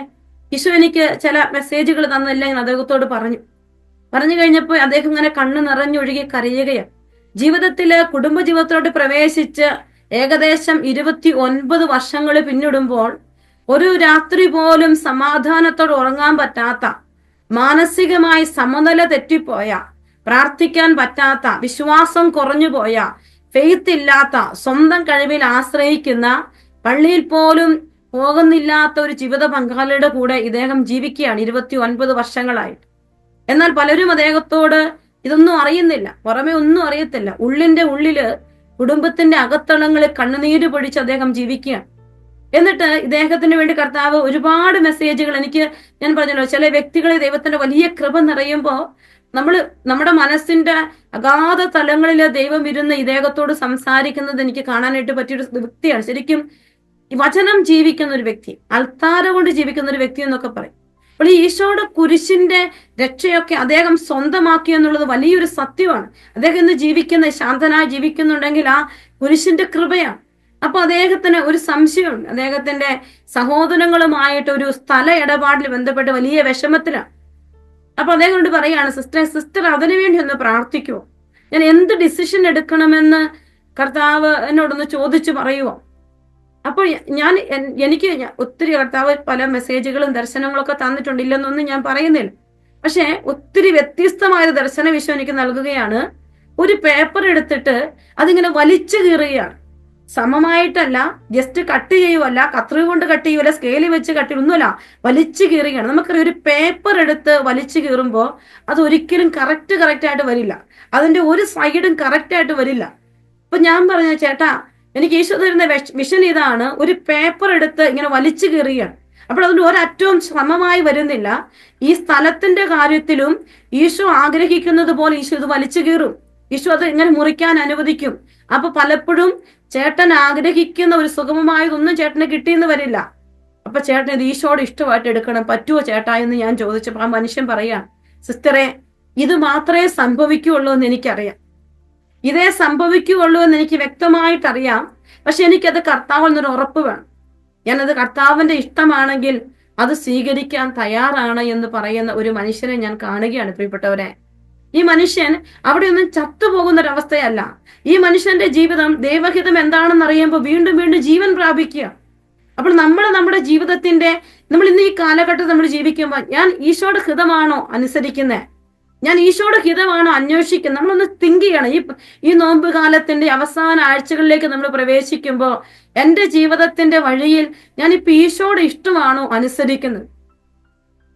Speaker 1: ഈശോ എനിക്ക് ചില മെസ്സേജുകൾ തന്നില്ല ഞാൻ അദ്ദേഹത്തോട് പറഞ്ഞു കഴിഞ്ഞപ്പോൾ അദ്ദേഹം ഇങ്ങനെ കണ്ണ് നിറഞ്ഞൊഴുകി കരയുകയാണ്. ജീവിതത്തില് കുടുംബജീവിതത്തിലോട്ട് പ്രവേശിച്ച് ഏകദേശം 29 വർഷങ്ങൾ പിന്നിടുമ്പോൾ ഒരു രാത്രി പോലും സമാധാനത്തോടെ ഉറങ്ങാൻ പറ്റാത്ത, മാനസികമായി സമനില തെറ്റിപ്പോയ, പ്രാർത്ഥിക്കാൻ പറ്റാത്ത, വിശ്വാസം കുറഞ്ഞുപോയ, ഫെയ്ത്ത് ഇല്ലാത്ത, സ്വന്തം കഴിവിൽ ആശ്രയിക്കുന്ന, പള്ളിയിൽ പോലും പോകുന്നില്ലാത്ത ഒരു ജീവിത പങ്കാളിയുടെ കൂടെ ഇദ്ദേഹം ജീവിക്കുകയാണ് 29 വർഷങ്ങളായിട്ട്. എന്നാൽ പലരും അദ്ദേഹത്തോട് ഇതൊന്നും അറിയുന്നില്ല, പുറമെ ഒന്നും അറിയത്തില്ല. ഉള്ളിന്റെ ഉള്ളില് കുടുംബത്തിന്റെ അകത്തളങ്ങളിൽ കണ്ണുനീര് പൊടിച്ച് അദ്ദേഹം ജീവിക്കുകയാണ്. എന്നിട്ട് ഇദ്ദേഹത്തിന് വേണ്ടി കർത്താവ് ഒരുപാട് മെസ്സേജുകൾ ഞാൻ പറഞ്ഞല്ലോ, ചില വ്യക്തികളെ ദൈവത്തിന്റെ വലിയ കൃപ നിറയുമ്പോൾ നമ്മുടെ മനസ്സിന്റെ അഗാധ തലങ്ങളില് ദൈവം ഇരുന്ന് ഇദ്ദേഹത്തോട് സംസാരിക്കുന്നത് എനിക്ക് കാണാനായിട്ട് പറ്റിയൊരു വ്യക്തിയാണ്. ശരിക്കും ഈ വചനം ജീവിക്കുന്ന ഒരു വ്യക്തി, അൾത്താര കൊണ്ട് ജീവിക്കുന്ന ഒരു വ്യക്തി എന്നൊക്കെ പറയും. അപ്പോൾ ഈ ഈശോയുടെ കുരിശിന്റെ രക്ഷയൊക്കെ അദ്ദേഹം സ്വന്തമാക്കി എന്നുള്ളത് വലിയൊരു സത്യമാണ്. അദ്ദേഹം ഇന്ന് ശാന്തനായി ജീവിക്കുന്നുണ്ടെങ്കിൽ ആ കുരിശിന്റെ കൃപയാണ്. അപ്പൊ അദ്ദേഹത്തിന് ഒരു സംശയമുണ്ട്. അദ്ദേഹത്തിന്റെ സഹോദരങ്ങളുമായിട്ട് ഒരു സ്ഥല ഇടപാടിൽ ബന്ധപ്പെട്ട് വലിയ വിഷമത്തിലാണ്. അപ്പൊ അദ്ദേഹം കൊണ്ട് പറയാണ്, സിസ്റ്റർ അതിനുവേണ്ടി ഒന്ന് പ്രാർത്ഥിക്കുമോ? ഞാൻ എന്ത് ഡിസിഷൻ എടുക്കണമെന്ന് കർത്താവ് എന്നോടൊന്ന് ചോദിച്ചു പറയുമോ? അപ്പോൾ എനിക്ക് ഒത്തിരി കർത്താവ് പല മെസ്സേജുകളും ദർശനങ്ങളൊക്കെ തന്നിട്ടുണ്ട്, ഇല്ലെന്നൊന്നും ഞാൻ പറയുന്നില്ല. പക്ഷെ ഒത്തിരി വ്യത്യസ്തമായ ദർശന വിഷയം എനിക്ക് നൽകുകയാണ്. ഒരു പേപ്പർ എടുത്തിട്ട് അതിങ്ങനെ വലിച്ചു കീറുകയാണ്. സമമായിട്ടല്ല, ജസ്റ്റ് കട്ട് ചെയ്യുവല്ല, കത്രിക കൊണ്ട് കട്ട് ചെയ്യുവല്ല, സ്കെയിൽ വെച്ച് കട്ട് ചെയ്യുന്നല്ല, വലിച്ചു കീറുകയാണ്. നമുക്കറിയാം, ഒരു പേപ്പർ എടുത്ത് വലിച്ചു കീറുമ്പോൾ അത് ഒരിക്കലും കറക്റ്റ് ആയിട്ട് വരില്ല. അതിന്റെ ഒരു സൈഡും കറക്റ്റ് ആയിട്ട് വരില്ല. അപ്പൊ ഞാൻ പറഞ്ഞ ചേട്ടാ, എനിക്ക് ഈശോ തരുന്ന വിഷൻ ഇതാണ്, ഒരു പേപ്പർ എടുത്ത് ഇങ്ങനെ വലിച്ചു കീറുകയാണ്. അപ്പോൾ അതിന്റെ ഒരറ്റവും സമമായി വരുന്നില്ല. ഈ സ്ഥലത്തിന്റെ കാര്യത്തിലും ഈശോ ആഗ്രഹിക്കുന്നത് പോലെ ഈശോ ഇത് വലിച്ചു കീറും. ഈശോ അത് ഇങ്ങനെ മുറിക്കാൻ അനുവദിക്കും. അപ്പൊ പലപ്പോഴും ചേട്ടൻ ആഗ്രഹിക്കുന്ന ഒരു സുഗമമായതൊന്നും ചേട്ടന് കിട്ടിയെന്ന് വരില്ല. അപ്പൊ ചേട്ടൻ ഇത് ഈശോയുടെ ഇഷ്ടമായിട്ട് എടുക്കണം, പറ്റുമോ ചേട്ടാ എന്ന് ഞാൻ ചോദിച്ചപ്പോൾ ആ മനുഷ്യൻ പറയാം, സിസ്റ്ററെ, ഇത് മാത്രമേ സംഭവിക്കുകയുള്ളൂ എന്ന് എനിക്കറിയാം, ഇതേ സംഭവിക്കുകയുള്ളൂ എന്ന് എനിക്ക് വ്യക്തമായിട്ടറിയാം. പക്ഷെ എനിക്കത് കർത്താവിനൊരു ഉറപ്പ് വേണം. ഞാനത് കർത്താവിന്റെ ഇഷ്ടമാണെങ്കിൽ അത് സ്വീകരിക്കാൻ തയ്യാറാണ് എന്ന് പറയുന്ന ഒരു മനുഷ്യനെ ഞാൻ കാണുകയാണ് പ്രിയപ്പെട്ടവരെ. ഈ മനുഷ്യൻ അവിടെ ഒന്നും ചത്തുപോകുന്ന ഒരവസ്ഥയല്ല. ഈ മനുഷ്യന്റെ ജീവിതം ദൈവഹിതം എന്താണെന്ന് അറിയുമ്പോൾ വീണ്ടും വീണ്ടും ജീവൻ പ്രാപിക്കുക. അപ്പോൾ നമ്മുടെ ജീവിതത്തിന്റെ നമ്മൾ ഇന്ന് ഈ കാലഘട്ടത്തിൽ നമ്മൾ ജീവിക്കുമ്പോൾ ഞാൻ ഈശോയുടെ ഹിതമാണോ അനുസരിക്കുന്നത്, ഞാൻ ഈശോയുടെ ഹിതമാണോ അന്വേഷിക്കുന്നത്? നമ്മളൊന്ന് തിങ്ക് ചെയ്യണം. ഈ നോമ്പ് കാലത്തിന്റെ അവസാന ആഴ്ചകളിലേക്ക് നമ്മൾ പ്രവേശിക്കുമ്പോൾ എൻ്റെ ജീവിതത്തിന്റെ വഴിയിൽ ഞാനിപ്പോ ഈശോയുടെ ഇഷ്ടമാണോ അനുസരിക്കുന്നത്?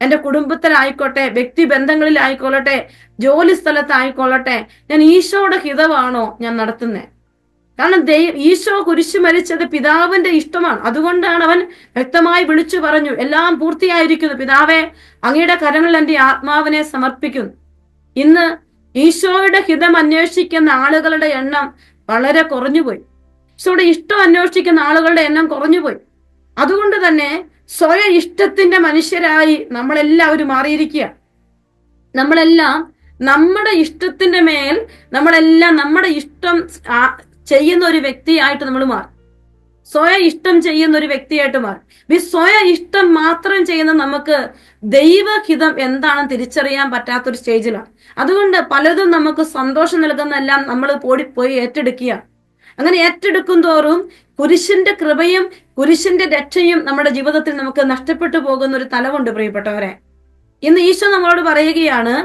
Speaker 1: എൻ്റെ കുടുംബത്തിലായിക്കോട്ടെ, വ്യക്തിബന്ധങ്ങളിലായിക്കൊള്ളട്ടെ, ജോലി സ്ഥലത്തായിക്കൊള്ളട്ടെ, ഞാൻ ഈശോയുടെ ഹിതമാണോ ഞാൻ നടത്തുന്നത്? കാരണം ഈശോ കുരിശ് മരിച്ചത് പിതാവിന്റെ ഇഷ്ടമാണ്. അതുകൊണ്ടാണ് അവൻ വ്യക്തമായി വിളിച്ചു പറഞ്ഞു, എല്ലാം പൂർത്തിയായിരിക്കുന്നു പിതാവേ, അങ്ങയുടെ കരങ്ങളിൽ എൻ്റെ ആത്മാവിനെ സമർപ്പിക്കുന്നു. ഇന്ന് ഈശോയുടെ ഹിതം അന്വേഷിക്കുന്ന ആളുകളുടെ എണ്ണം വളരെ കുറഞ്ഞുപോയി. ഈശോയുടെ ഇഷ്ടം അന്വേഷിക്കുന്ന ആളുകളുടെ എണ്ണം കുറഞ്ഞുപോയി. അതുകൊണ്ട് തന്നെ സ്വയം ഇഷ്ടത്തിന്റെ മനുഷ്യരായി നമ്മളെല്ലാവരും മാറിയിരിക്കുക. നമ്മളെല്ലാം നമ്മുടെ ഇഷ്ടത്തിന്റെ മേൽ നമ്മുടെ ഇഷ്ടം ചെയ്യുന്ന ഒരു വ്യക്തിയായിട്ട് നമ്മൾ മാറും. സ്വയം ഇഷ്ടം ചെയ്യുന്ന ഒരു വ്യക്തിയായിട്ട് മാറും. ഈ സ്വയം ഇഷ്ടം മാത്രം ചെയ്യുന്ന നമുക്ക് ദൈവഹിതം എന്താണെന്ന് തിരിച്ചറിയാൻ പറ്റാത്തൊരു സ്റ്റേജിലാണ്. അതുകൊണ്ട് പലതും നമുക്ക് സന്തോഷം നൽകുന്നതെല്ലാം നമ്മൾ പോയി ഏറ്റെടുക്കുക. അങ്ങനെ ഏറ്റെടുക്കും തോറും കുരിശിന്റെ കൃപയും കുരിശിന്റെ രക്ഷയും നമ്മുടെ ജീവിതത്തിൽ നമുക്ക് നഷ്ടപ്പെട്ടു പോകുന്ന ഒരു തലമുണ്ട് പ്രിയപ്പെട്ടവരെ. ഇന്ന് ഈശോ നമ്മളോട് പറയുകയാണ്,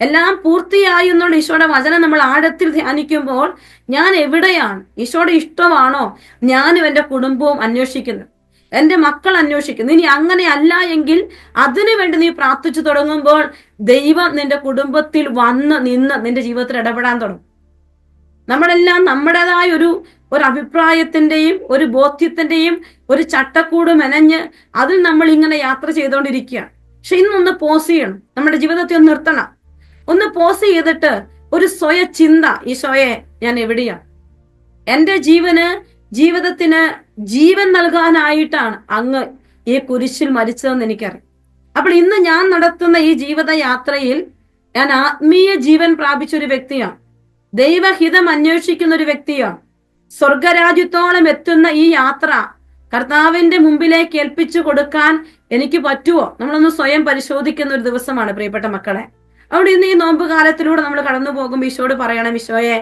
Speaker 1: എല്ലാം പൂർത്തിയായി എന്നുള്ള ഈശോയുടെ വചനം നമ്മൾ ആഴത്തിൽ ധ്യാനിക്കുമ്പോൾ ഞാൻ എവിടെയാണ്? ഈശോയുടെ ഇഷ്ടമാണോ ഞാനും എൻ്റെ കുടുംബവും അന്വേഷിക്കുന്നത്, എൻ്റെ മക്കൾ അന്വേഷിക്കുന്നു? ഇനി അങ്ങനെ അല്ല എങ്കിൽ അതിനു വേണ്ടി നീ പ്രാർത്ഥിച്ചു തുടങ്ങുമ്പോൾ ദൈവം നിന്റെ കുടുംബത്തിൽ വന്ന് നിന്ന് നിന്റെ ജീവിതത്തിൽ ഇടപെടാൻ തുടങ്ങും. നമ്മളെല്ലാം നമ്മുടേതായ ഒരു അഭിപ്രായത്തിന്റെയും ഒരു ബോധ്യത്തിന്റെയും ഒരു ചട്ടക്കൂട് മെനഞ്ഞ് അതിൽ നമ്മൾ ഇങ്ങനെ യാത്ര ചെയ്തുകൊണ്ടിരിക്കുകയാണ്. പക്ഷെ ഇന്നൊന്ന് പോസ് ചെയ്യണം, നമ്മുടെ ജീവിതത്തെ ഒന്ന് നിർത്തണം. ഒന്ന് പോസ് ചെയ്തിട്ട് ഒരു സ്വയ ചിന്ത, ഈശോയെ ഞാൻ എവിടെയാണ്? എൻ്റെ ജീവിതത്തിന് ജീവൻ നൽകാനായിട്ടാണ് അങ്ങ് ഈ കുരിശിൽ മരിച്ചതെന്ന് എനിക്കറിയാം. അപ്പോൾ ഇന്ന് ഞാൻ നടത്തുന്ന ഈ ജീവിതയാത്രയിൽ ഞാൻ ആത്മീയ ജീവൻ പ്രാപിച്ചൊരു വ്യക്തിയാണ്. ദൈവഹിതം അന്വേഷിക്കുന്ന ഒരു വ്യക്തിയാണ്. സ്വർഗരാജ്യത്തോളം എത്തുന്ന ഈ യാത്ര കർത്താവിന്റെ മുമ്പിലേക്ക് ഏൽപ്പിച്ചു കൊടുക്കാൻ എനിക്ക് പറ്റുമോ? നമ്മളൊന്ന് സ്വയം പരിശോധിക്കുന്ന ഒരു ദിവസമാണ് പ്രിയപ്പെട്ട മക്കളെ. അവിടെ ഇന്ന് ഈ നോമ്പ് കാലത്തിലൂടെ നമ്മൾ കടന്നു പോകുമ്പോൾ ഈശോയോട് പറയണം, ഈശോയെ,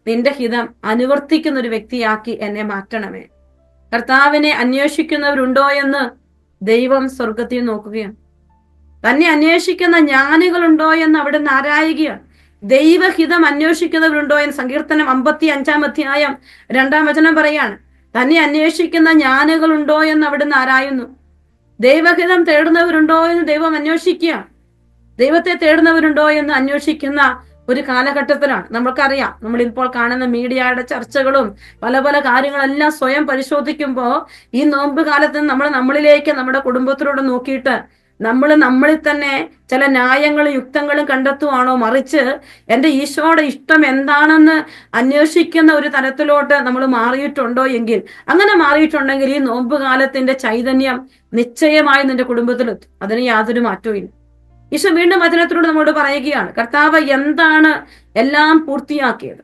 Speaker 1: നിന്റെ ഹിതം അനുവർത്തിക്കുന്ന ഒരു വ്യക്തിയാക്കി എന്നെ മാറ്റണമേ. കർത്താവിനെ അന്വേഷിക്കുന്നവരുണ്ടോ എന്ന് ദൈവം സ്വർഗത്തിൽ നോക്കുകയാണ്. തന്നെ അന്വേഷിക്കുന്ന ജ്ഞാനികളുണ്ടോ എന്ന് അവിടുന്ന് ആരായുകയാണ്. ദൈവഹിതം അന്വേഷിക്കുന്നവരുണ്ടോ എന്ന് സങ്കീർത്തനം 55 അധ്യായം 2 വചനം പറയാണ്. തന്നെ അന്വേഷിക്കുന്ന ജ്ഞാനികളുണ്ടോ എന്ന് അവിടുന്ന് ആരായുന്നു. ദൈവഹിതം തേടുന്നവരുണ്ടോ എന്ന് ദൈവം അന്വേഷിക്കുക. ദൈവത്തെ തേടുന്നവരുണ്ടോ എന്ന് അന്വേഷിക്കുന്ന ഒരു കാലഘട്ടത്തിലാണ്. നമ്മൾക്കറിയാം, നമ്മളിപ്പോൾ കാണുന്ന മീഡിയയുടെ ചർച്ചകളും പല പല കാര്യങ്ങളെല്ലാം സ്വയം പരിശോധിക്കുമ്പോൾ ഈ നോമ്പ് കാലത്ത് നമ്മളിലേക്ക് നമ്മുടെ കുടുംബത്തിലൂടെ നോക്കിയിട്ട് നമ്മളിൽ തന്നെ ചില ന്യായങ്ങളും യുക്തങ്ങളും കണ്ടെത്തുവാണോ, മറിച്ച് എൻ്റെ ഈശോയുടെ ഇഷ്ടം എന്താണെന്ന് അന്വേഷിക്കുന്ന ഒരു തരത്തിലോട്ട് നമ്മൾ മാറിയിട്ടുണ്ടോ എങ്കിൽ, അങ്ങനെ മാറിയിട്ടുണ്ടെങ്കിൽ ഈ നോമ്പ് കാലത്തിന്റെ ചൈതന്യം നിശ്ചയമായി നിന്റെ കുടുംബത്തിലെത്തും. അതിന് യാതൊരു മാറ്റവും ഇല്ല. ഈശോ വീണ്ടും വചനത്തിലൂടെ നമ്മോട് പറയുകയാണ്, കർത്താവ് എന്താണ് എല്ലാം പൂർത്തിയാക്കിയത്.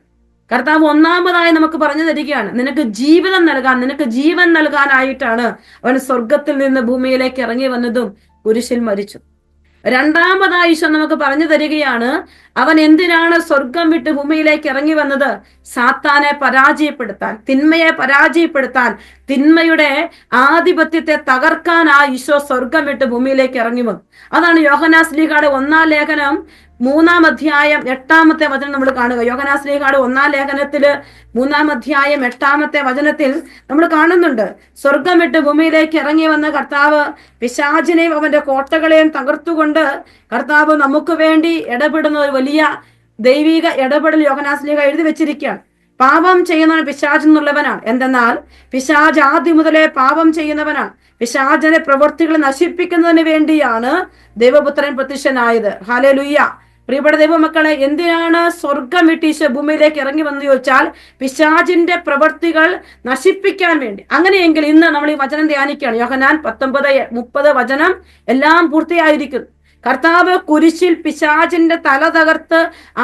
Speaker 1: കർത്താവ് ഒന്നാമതായി നമുക്ക് പറഞ്ഞു തരികയാണ്, നിനക്ക് ജീവിതം നൽകാൻ, നിനക്ക് ജീവൻ നൽകാനായിട്ടാണ് അവൻ സ്വർഗത്തിൽ നിന്ന് ഭൂമിയിലേക്ക് ഇറങ്ങി വന്നതും കുരിശിൽ മരിച്ചു. രണ്ടാമതായി ഈശോ നമുക്ക് പറഞ്ഞു തരികയാണ്, അവൻ എന്തിനാണ് സ്വർഗം വിട്ട് ഭൂമിയിലേക്ക് ഇറങ്ങി വന്നത്? സാത്താനെ പരാജയപ്പെടുത്താൻ, തിന്മയെ പരാജയപ്പെടുത്താൻ, തിന്മയുടെ ആധിപത്യത്തെ തകർക്കാൻ ആ ഈശോ സ്വർഗം വിട്ട് ഭൂമിയിലേക്ക് ഇറങ്ങി വന്നു. അതാണ് യോഹന്നാൻ ശ്ലീഹായുടെ 1-ാം ലേഖനം 3-ാം അധ്യായം 8-ാമത്തെ വചനം നമ്മൾ കാണുക. യോഹന്നാൻ ശ്ലീഹായുടെ 1-ാം ലേഖനത്തില് 3-ാം അധ്യായം 8-ാമത്തെ വചനത്തിൽ നമ്മൾ കാണുന്നുണ്ട്, സ്വർഗം വിട്ട് ഭൂമിയിലേക്ക് ഇറങ്ങി വന്ന കർത്താവ് പിശാചിനെയും അവന്റെ കോട്ടകളെയും തകർത്തുകൊണ്ട് കർത്താവ് നമുക്ക് വേണ്ടി ഇടപെടുന്ന ഒരു വലിയ ദൈവിക ഇടപെടൽ യോഹന്നാൻ ശ്ലീഹ എഴുതി വെച്ചിരിക്കുകയാണ്. പാപം ചെയ്യുന്നവൻ പിശാച് എന്നുള്ളവനാണ്. എന്തെന്നാൽ പിശാച് ആദ്യം മുതലേ പാപം ചെയ്യുന്നവനാണ്. പിശാചിന്റെ പ്രവൃത്തികൾ നശിപ്പിക്കുന്നതിന് വേണ്ടിയാണ് ദൈവപുത്രൻ പ്രത്യക്ഷനായത്. ഹല്ലേലൂയ. പ്രിയപ്പെട്ട ദൈവമക്കളെ, എന്തിനാണ് സ്വർഗം വിട്ട് ഈശോ ഭൂമിയിലേക്ക് ഇറങ്ങി വന്നു ചോദിച്ചാൽ, പിശാചിന്റെ പ്രവൃത്തികൾ നശിപ്പിക്കാൻ വേണ്ടി. അങ്ങനെയെങ്കിൽ ഇന്ന് നമ്മൾ ഈ വചനം ധ്യാനിക്കുകയാണ്. യോഹന്നാൻ 19:30 വചനം എല്ലാം പൂർത്തിയായിരിക്കുന്നു. കർത്താവ് കുരിശിൽ പിശാചിന്റെ തല തകർത്ത്,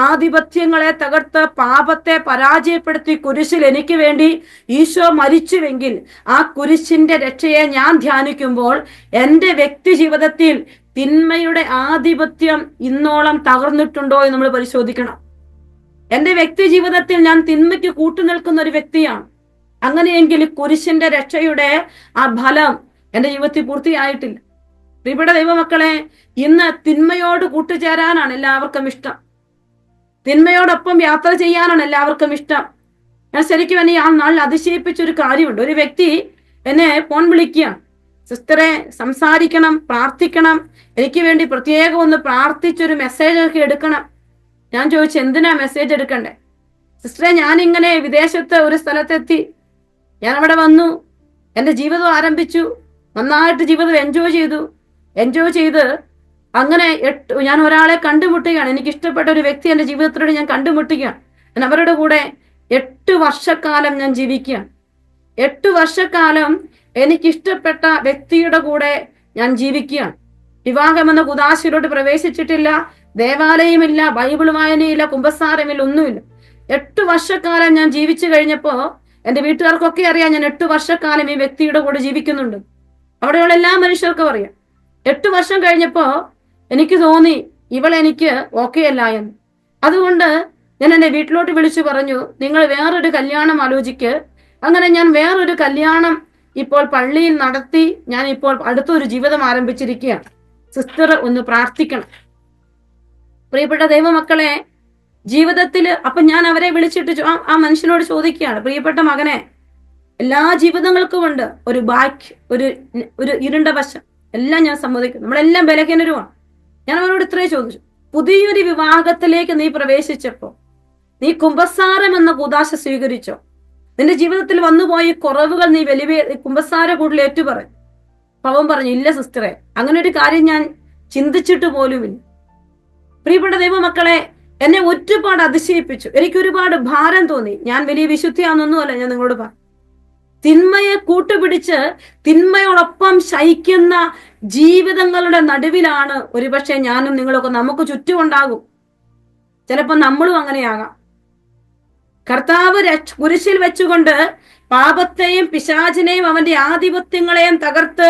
Speaker 1: ആധിപത്യങ്ങളെ തകർത്ത്, പാപത്തെ പരാജയപ്പെടുത്തി കുരിശിൽ എനിക്ക് വേണ്ടി ഈശോ മരിച്ചുവെങ്കിൽ ആ കുരിശിന്റെ രക്ഷയെ ഞാൻ ധ്യാനിക്കുമ്പോൾ എൻ്റെ വ്യക്തി ജീവിതത്തിൽ തിന്മയുടെ ആധിപത്യം ഇന്നോളം തകർന്നിട്ടുണ്ടോ എന്ന് നമ്മൾ പരിശോധിക്കണം. എൻ്റെ വ്യക്തി ജീവിതത്തിൽ ഞാൻ തിന്മയ്ക്ക് കൂട്ടുനിൽക്കുന്ന ഒരു വ്യക്തിയാണ്. അങ്ങനെയെങ്കിൽ കുരിശിന്റെ രക്ഷയുടെ ആ ഫലം എൻ്റെ ജീവിതത്തിൽ പൂർത്തിയായിട്ടില്ല. പ്രിയപ്പെട്ട ദൈവമക്കളെ, ഇന്ന് തിന്മയോട് കൂട്ടുചേരാനാണ് എല്ലാവർക്കും ഇഷ്ടം. തിന്മയോടൊപ്പം യാത്ര ചെയ്യാനാണ് എല്ലാവർക്കും ഇഷ്ടം. ഞാൻ ശരിക്കും എന്നെ ആ നാളിൽ അതിശയിപ്പിച്ചൊരു കാര്യമുണ്ട്. ഒരു വ്യക്തി എന്നെ ഫോൺ വിളിക്കുകയാണ്, സിസ്റ്ററെ സംസാരിക്കണം, പ്രാർത്ഥിക്കണം, എനിക്ക് വേണ്ടി പ്രത്യേകം ഒന്ന് പ്രാർത്ഥിച്ചൊരു മെസ്സേജ് ഒക്കെ എടുക്കണം. ഞാൻ ചോദിച്ചു, എന്തിനാ മെസ്സേജ് എടുക്കണ്ടേ? സിസ്റ്ററെ, ഞാനിങ്ങനെ വിദേശത്ത് ഒരു സ്ഥലത്തെത്തി, ഞാൻ അവിടെ വന്നു, എൻ്റെ ജീവിതം ആരംഭിച്ചു, നന്നായിട്ട് ജീവിതം എൻജോയ് ചെയ്ത് അങ്ങനെ ഞാൻ ഒരാളെ കണ്ടുമുട്ടുകയാണ്. എനിക്ക് ഇഷ്ടപ്പെട്ട ഒരു വ്യക്തി എൻ്റെ ജീവിതത്തിലൂടെ ഞാൻ കണ്ടുമുട്ടുകയാണ്. ഞാൻ അവരുടെ കൂടെ 8 വർഷക്കാലം ഞാൻ ജീവിക്കുകയാണ്. 8 വർഷക്കാലം എനിക്കിഷ്ടപ്പെട്ട വ്യക്തിയുടെ കൂടെ ഞാൻ ജീവിക്കുകയാണ്. വിവാഹമെന്ന കുദാശയിലോട്ട് പ്രവേശിച്ചിട്ടില്ല, ദേവാലയമില്ല, ബൈബിൾ വായനയില്ല, കുമ്പസാരമില്ല, ഒന്നുമില്ല. 8 വർഷക്കാലം ഞാൻ ജീവിച്ചു കഴിഞ്ഞപ്പോ എൻ്റെ വീട്ടുകാർക്കൊക്കെ അറിയാം ഞാൻ 8 വർഷക്കാലം ഈ വ്യക്തിയുടെ കൂടെ ജീവിക്കുന്നുണ്ട്. അവിടെയുള്ള എല്ലാ മനുഷ്യർക്കും അറിയാം. 8 വർഷം കഴിഞ്ഞപ്പോ എനിക്ക് തോന്നി ഇവളെനിക്ക് ഓക്കെ അല്ല എന്ന്. അതുകൊണ്ട് ഞാൻ എൻ്റെ വീട്ടിലോട്ട് വിളിച്ചു പറഞ്ഞു, നിങ്ങൾ വേറൊരു കല്യാണം ആലോചിക്ക്. അങ്ങനെ ഞാൻ വേറൊരു കല്യാണം ഇപ്പോൾ പള്ളിയിൽ നടത്തി ഞാൻ ഇപ്പോൾ അടുത്തൊരു ജീവിതം ആരംഭിച്ചിരിക്കുകയാണ്. സിസ്റ്റർ ഒന്ന് പ്രാർത്ഥിക്കണം. പ്രിയപ്പെട്ട ദൈവമക്കളെ, ജീവിതത്തിൽ അപ്പൊ ഞാൻ അവരെ വിളിച്ചിട്ട് ആ മനുഷ്യനോട് ചോദിക്കുകയാണ്, പ്രിയപ്പെട്ട മകനെ, എല്ലാ ജീവിതങ്ങൾക്കും ഉണ്ട് ഒരു ബാക്ക്, ഒരു ഇരുണ്ട വശം, എല്ലാം ഞാൻ സമ്മതിക്കുന്നു, നമ്മളെല്ലാം ബലഹീനരുമാണ്. ഞാൻ അവരോട് ഇത്രേ ചോദിച്ചു, പുതിയൊരു വിവാഹത്തിലേക്ക് നീ പ്രവേശിച്ചപ്പോ നീ കുമ്പസാരം എന്ന കൂദാശ സ്വീകരിച്ചോ? നിന്റെ ജീവിതത്തിൽ വന്നുപോയ കുറവുകൾ നീ വലിയ കുമ്പസാര കൂടുതൽ ഏറ്റുപറഞ്ഞു? പവൻ പറഞ്ഞു, ഇല്ല സിസ്റ്ററെ, അങ്ങനെ ഒരു കാര്യം ഞാൻ ചിന്തിച്ചിട്ട് പോലുമില്ല. പ്രിയപ്പെട്ട ദൈവമക്കളെ, എന്നെ ഒരുപാട് അതിശയിപ്പിച്ചു. എനിക്ക് ഒരുപാട് ഭാരം തോന്നി. ഞാൻ വലിയ വിശുദ്ധിയാണെന്നൊന്നുമല്ല ഞാൻ നിങ്ങളോട് പറഞ്ഞു. തിന്മയെ കൂട്ടുപിടിച്ച് തിന്മയോടൊപ്പം ശയിക്കുന്ന ജീവിതങ്ങളുടെ നടുവിലാണ് ഒരുപക്ഷെ ഞാനും നിങ്ങളൊക്കെ നമുക്ക് ചുറ്റുമുണ്ടാകും. ചിലപ്പോൾ നമ്മളും അങ്ങനെയാകാം. കർത്താവ് കുരിശിൽ വെച്ചുകൊണ്ട് പാപത്തെയും പിശാചിനെയും അവന്റെ ആധിപത്യങ്ങളെയും തകർത്ത്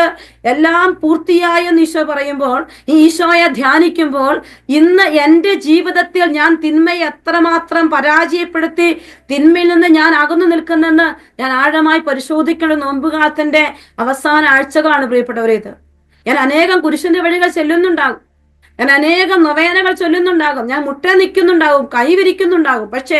Speaker 1: എല്ലാം പൂർത്തിയായെന്ന് ഈശോ പറയുമ്പോൾ, ഈ ഈശോയെ ധ്യാനിക്കുമ്പോൾ, ഇന്ന് എൻ്റെ ജീവിതത്തിൽ ഞാൻ തിന്മയെ എത്രമാത്രം പരാജയപ്പെടുത്തി തിന്മയിൽ നിന്ന് ഞാൻ അകന്നു നിൽക്കുന്നെന്ന് ഞാൻ ആഴമായി പരിശോധിക്കേണ്ട നോമ്പുകാലത്തിന്റെ അവസാന ആഴ്ചകളാണ് പ്രിയപ്പെട്ടവരെ. ഇത് ഞാൻ അനേകം കുരിശിന്റെ വഴികൾ ചെല്ലുന്നുണ്ടാകും, ഞാൻ അനേകം നൊവേനകൾ ചൊല്ലുന്നുണ്ടാകും, ഞാൻ മുട്ട നിൽക്കുന്നുണ്ടാകും, കൈവിരിക്കുന്നുണ്ടാകും. പക്ഷേ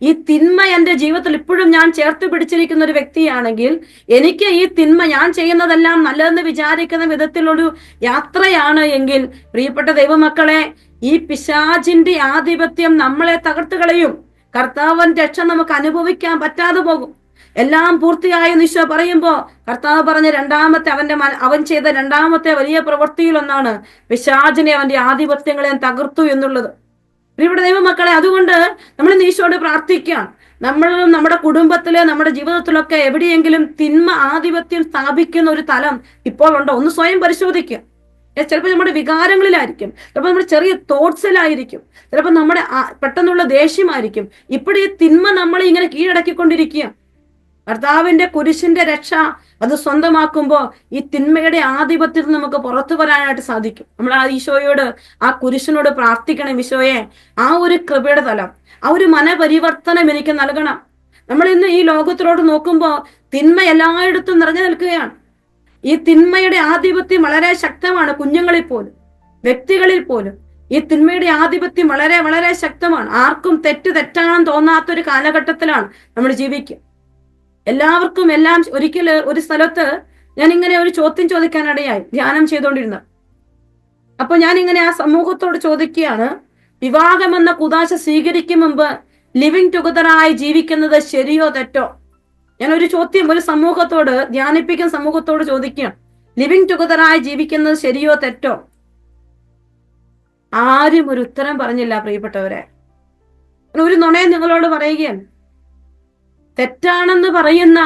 Speaker 1: ഈ തിന്മ എൻ്റെ ജീവിതത്തിൽ ഇപ്പോഴും ഞാൻ ചേർത്ത് പിടിച്ചിരിക്കുന്ന ഒരു വ്യക്തിയാണെങ്കിൽ, എനിക്ക് ഈ തിന്മ ഞാൻ ചെയ്യുന്നതെല്ലാം നല്ലതെന്ന് വിചാരിക്കുന്ന വിധത്തിലൊരു യാത്രയാണ് എങ്കിൽ, പ്രിയപ്പെട്ട ദൈവമക്കളെ, ഈ പിശാചിന്റെ ആധിപത്യം നമ്മളെ തകർത്ത് കളയും. കർത്താവിന്റെ രക്ഷ നമുക്ക് അനുഭവിക്കാൻ പറ്റാതെ പോകും. എല്ലാം പൂർത്തിയായി ഈശോ പറയുമ്പോ കർത്താവ് പറഞ്ഞ അവൻ ചെയ്ത രണ്ടാമത്തെ വലിയ പ്രവൃത്തിയിലൊന്നാണ് പിശാചിനെ, അവന്റെ ആധിപത്യങ്ങളെ തകർത്തു എന്നുള്ളത്. ഇവിടെ ദൈവമക്കളെ, അതുകൊണ്ട് നമ്മൾ ഈശോയോട് പ്രാർത്ഥിക്കാം. നമ്മളും നമ്മുടെ കുടുംബത്തില്, നമ്മുടെ ജീവിതത്തിലൊക്കെ എവിടെയെങ്കിലും തിന്മ ആധിപത്യം സ്ഥാപിക്കുന്ന ഒരു തലം ഇപ്പോൾ ഉണ്ടോ? ഒന്ന് സ്വയം പരിശോധിക്കുക. ചിലപ്പോൾ നമ്മുടെ വികാരങ്ങളിലായിരിക്കും, ചിലപ്പോൾ നമ്മുടെ ചെറിയ തോട്ട്സിലായിരിക്കും, ചിലപ്പോൾ നമ്മുടെ പെട്ടെന്നുള്ള ദേഷ്യമായിരിക്കും. ഇപ്പോഴും ഈ തിന്മ നമ്മളെ ഇങ്ങനെ കീഴടക്കിക്കൊണ്ടിരിക്കുക. കർത്താവിന്റെ കുരിശിന്റെ രക്ഷ അത് സ്വന്തമാക്കുമ്പോൾ ഈ തിന്മയുടെ ആധിപത്യത്തിൽ നമുക്ക് പുറത്തു വരാനായിട്ട് സാധിക്കും. നമ്മൾ ആ ഈശോയോട്, ആ കുരിശിനോട് പ്രാർത്ഥിക്കണം, ഈശോയെ ആ ഒരു കൃപയുടെ തലം, ആ ഒരു മനപരിവർത്തനം എനിക്ക് നൽകണം. നമ്മൾ ഇന്ന് ഈ ലോകത്തിലോട്ട് നോക്കുമ്പോൾ തിന്മ എല്ലായിടത്തും നിറഞ്ഞു നിൽക്കുകയാണ്. ഈ തിന്മയുടെ ആധിപത്യം വളരെ ശക്തമാണ്. കുഞ്ഞുങ്ങളിൽ പോലും, വ്യക്തികളിൽ പോലും ഈ തിന്മയുടെ ആധിപത്യം വളരെ വളരെ ശക്തമാണ്. ആർക്കും തെറ്റാണെന്ന് തോന്നാത്തൊരു കാലഘട്ടത്തിലാണ് നമ്മൾ ജീവിക്കുക. എല്ലാവർക്കും എല്ലാം. ഒരിക്കല് ഒരു സ്ഥലത്ത് ഞാൻ ഇങ്ങനെ ഒരു ചോദ്യം ചോദിക്കാനിടയായി, ധ്യാനം ചെയ്തുകൊണ്ടിരുന്നത്. അപ്പൊ ഞാൻ ഇങ്ങനെ ആ സമൂഹത്തോട് ചോദിക്കുകയാണ്, വിവാഹം എന്ന കുദാശ സ്വീകരിക്കും മുമ്പ് ലിവിങ് ടുഗദറായി ജീവിക്കുന്നത് ശരിയോ തെറ്റോ? ഞാൻ ഒരു ചോദ്യം ഒരു സമൂഹത്തോട്, ധ്യാനിപ്പിക്കുന്ന സമൂഹത്തോട് ചോദിക്കുകയാണ്, ലിവിങ് ടുഗദറായി ജീവിക്കുന്നത് ശരിയോ തെറ്റോ? ആരും ഒരു ഉത്തരം പറഞ്ഞില്ല പ്രിയപ്പെട്ടവരെ. ഒരു നുണയെ നിങ്ങളോട് പറയുകയാണ്. തെറ്റാണെന്ന് പറയുന്ന